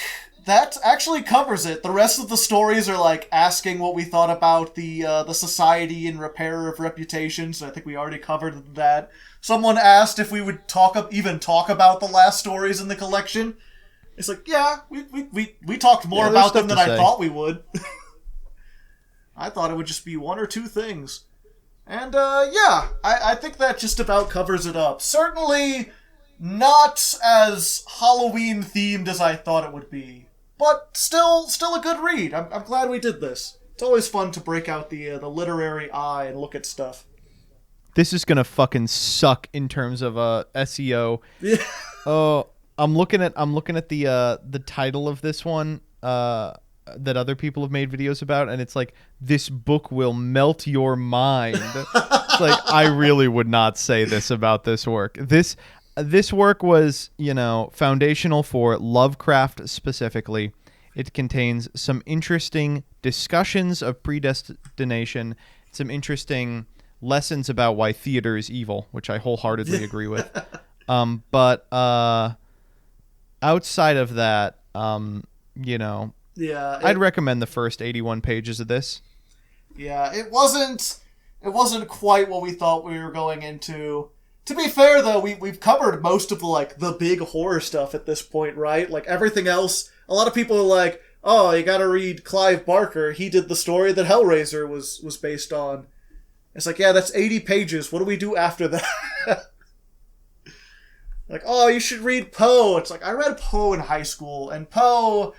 Speaker 1: that actually covers it. The rest of the stories are, like, asking what we thought about the Society and Repair of Reputations. I think we already covered that. Someone asked if we would even talk about the last stories in the collection. It's like, yeah, we talked more about them than I thought we would. I thought it would just be one or two things. And, I think that just about covers it up. Certainly not as Halloween-themed as I thought it would be. But still a good read. I'm glad we did this. It's always fun to break out the literary eye and look at stuff.
Speaker 2: This is gonna fucking suck in terms of SEO.
Speaker 1: Yeah.
Speaker 2: Oh, I'm looking at the title of this one that other people have made videos about, and it's like, this book will melt your mind. It's like, I really would not say this about this work. This work was, foundational for Lovecraft specifically. It contains some interesting discussions of predestination, some interesting lessons about why theater is evil, which I wholeheartedly agree with. But outside of that,
Speaker 1: Yeah,
Speaker 2: I'd recommend the first 81 pages of this.
Speaker 1: Yeah, it wasn't quite what we thought we were going into. To be fair, though, we've covered most of the big horror stuff at this point, right? Like, everything else, a lot of people are like, oh, you gotta read Clive Barker. He did the story that Hellraiser was based on. It's like, yeah, that's 80 pages. What do we do after that? Like, oh, you should read Poe. It's like, I read Poe in high school, and Poe,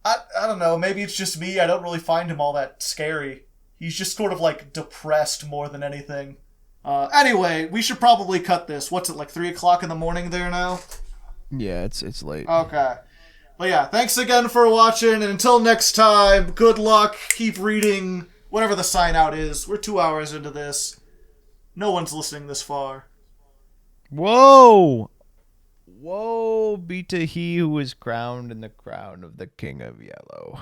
Speaker 1: I don't know, maybe it's just me. I don't really find him all that scary. He's just sort of, depressed more than anything. Anyway, we should probably cut this. What's it, 3 o'clock in the morning there now?
Speaker 2: Yeah, it's late.
Speaker 1: Okay. But yeah, thanks again for watching, and until next time, good luck, keep reading, whatever the sign out is. We're 2 hours into this. No one's listening this far.
Speaker 2: Whoa! Woe be to he who is crowned in the crown of the King of Yellow.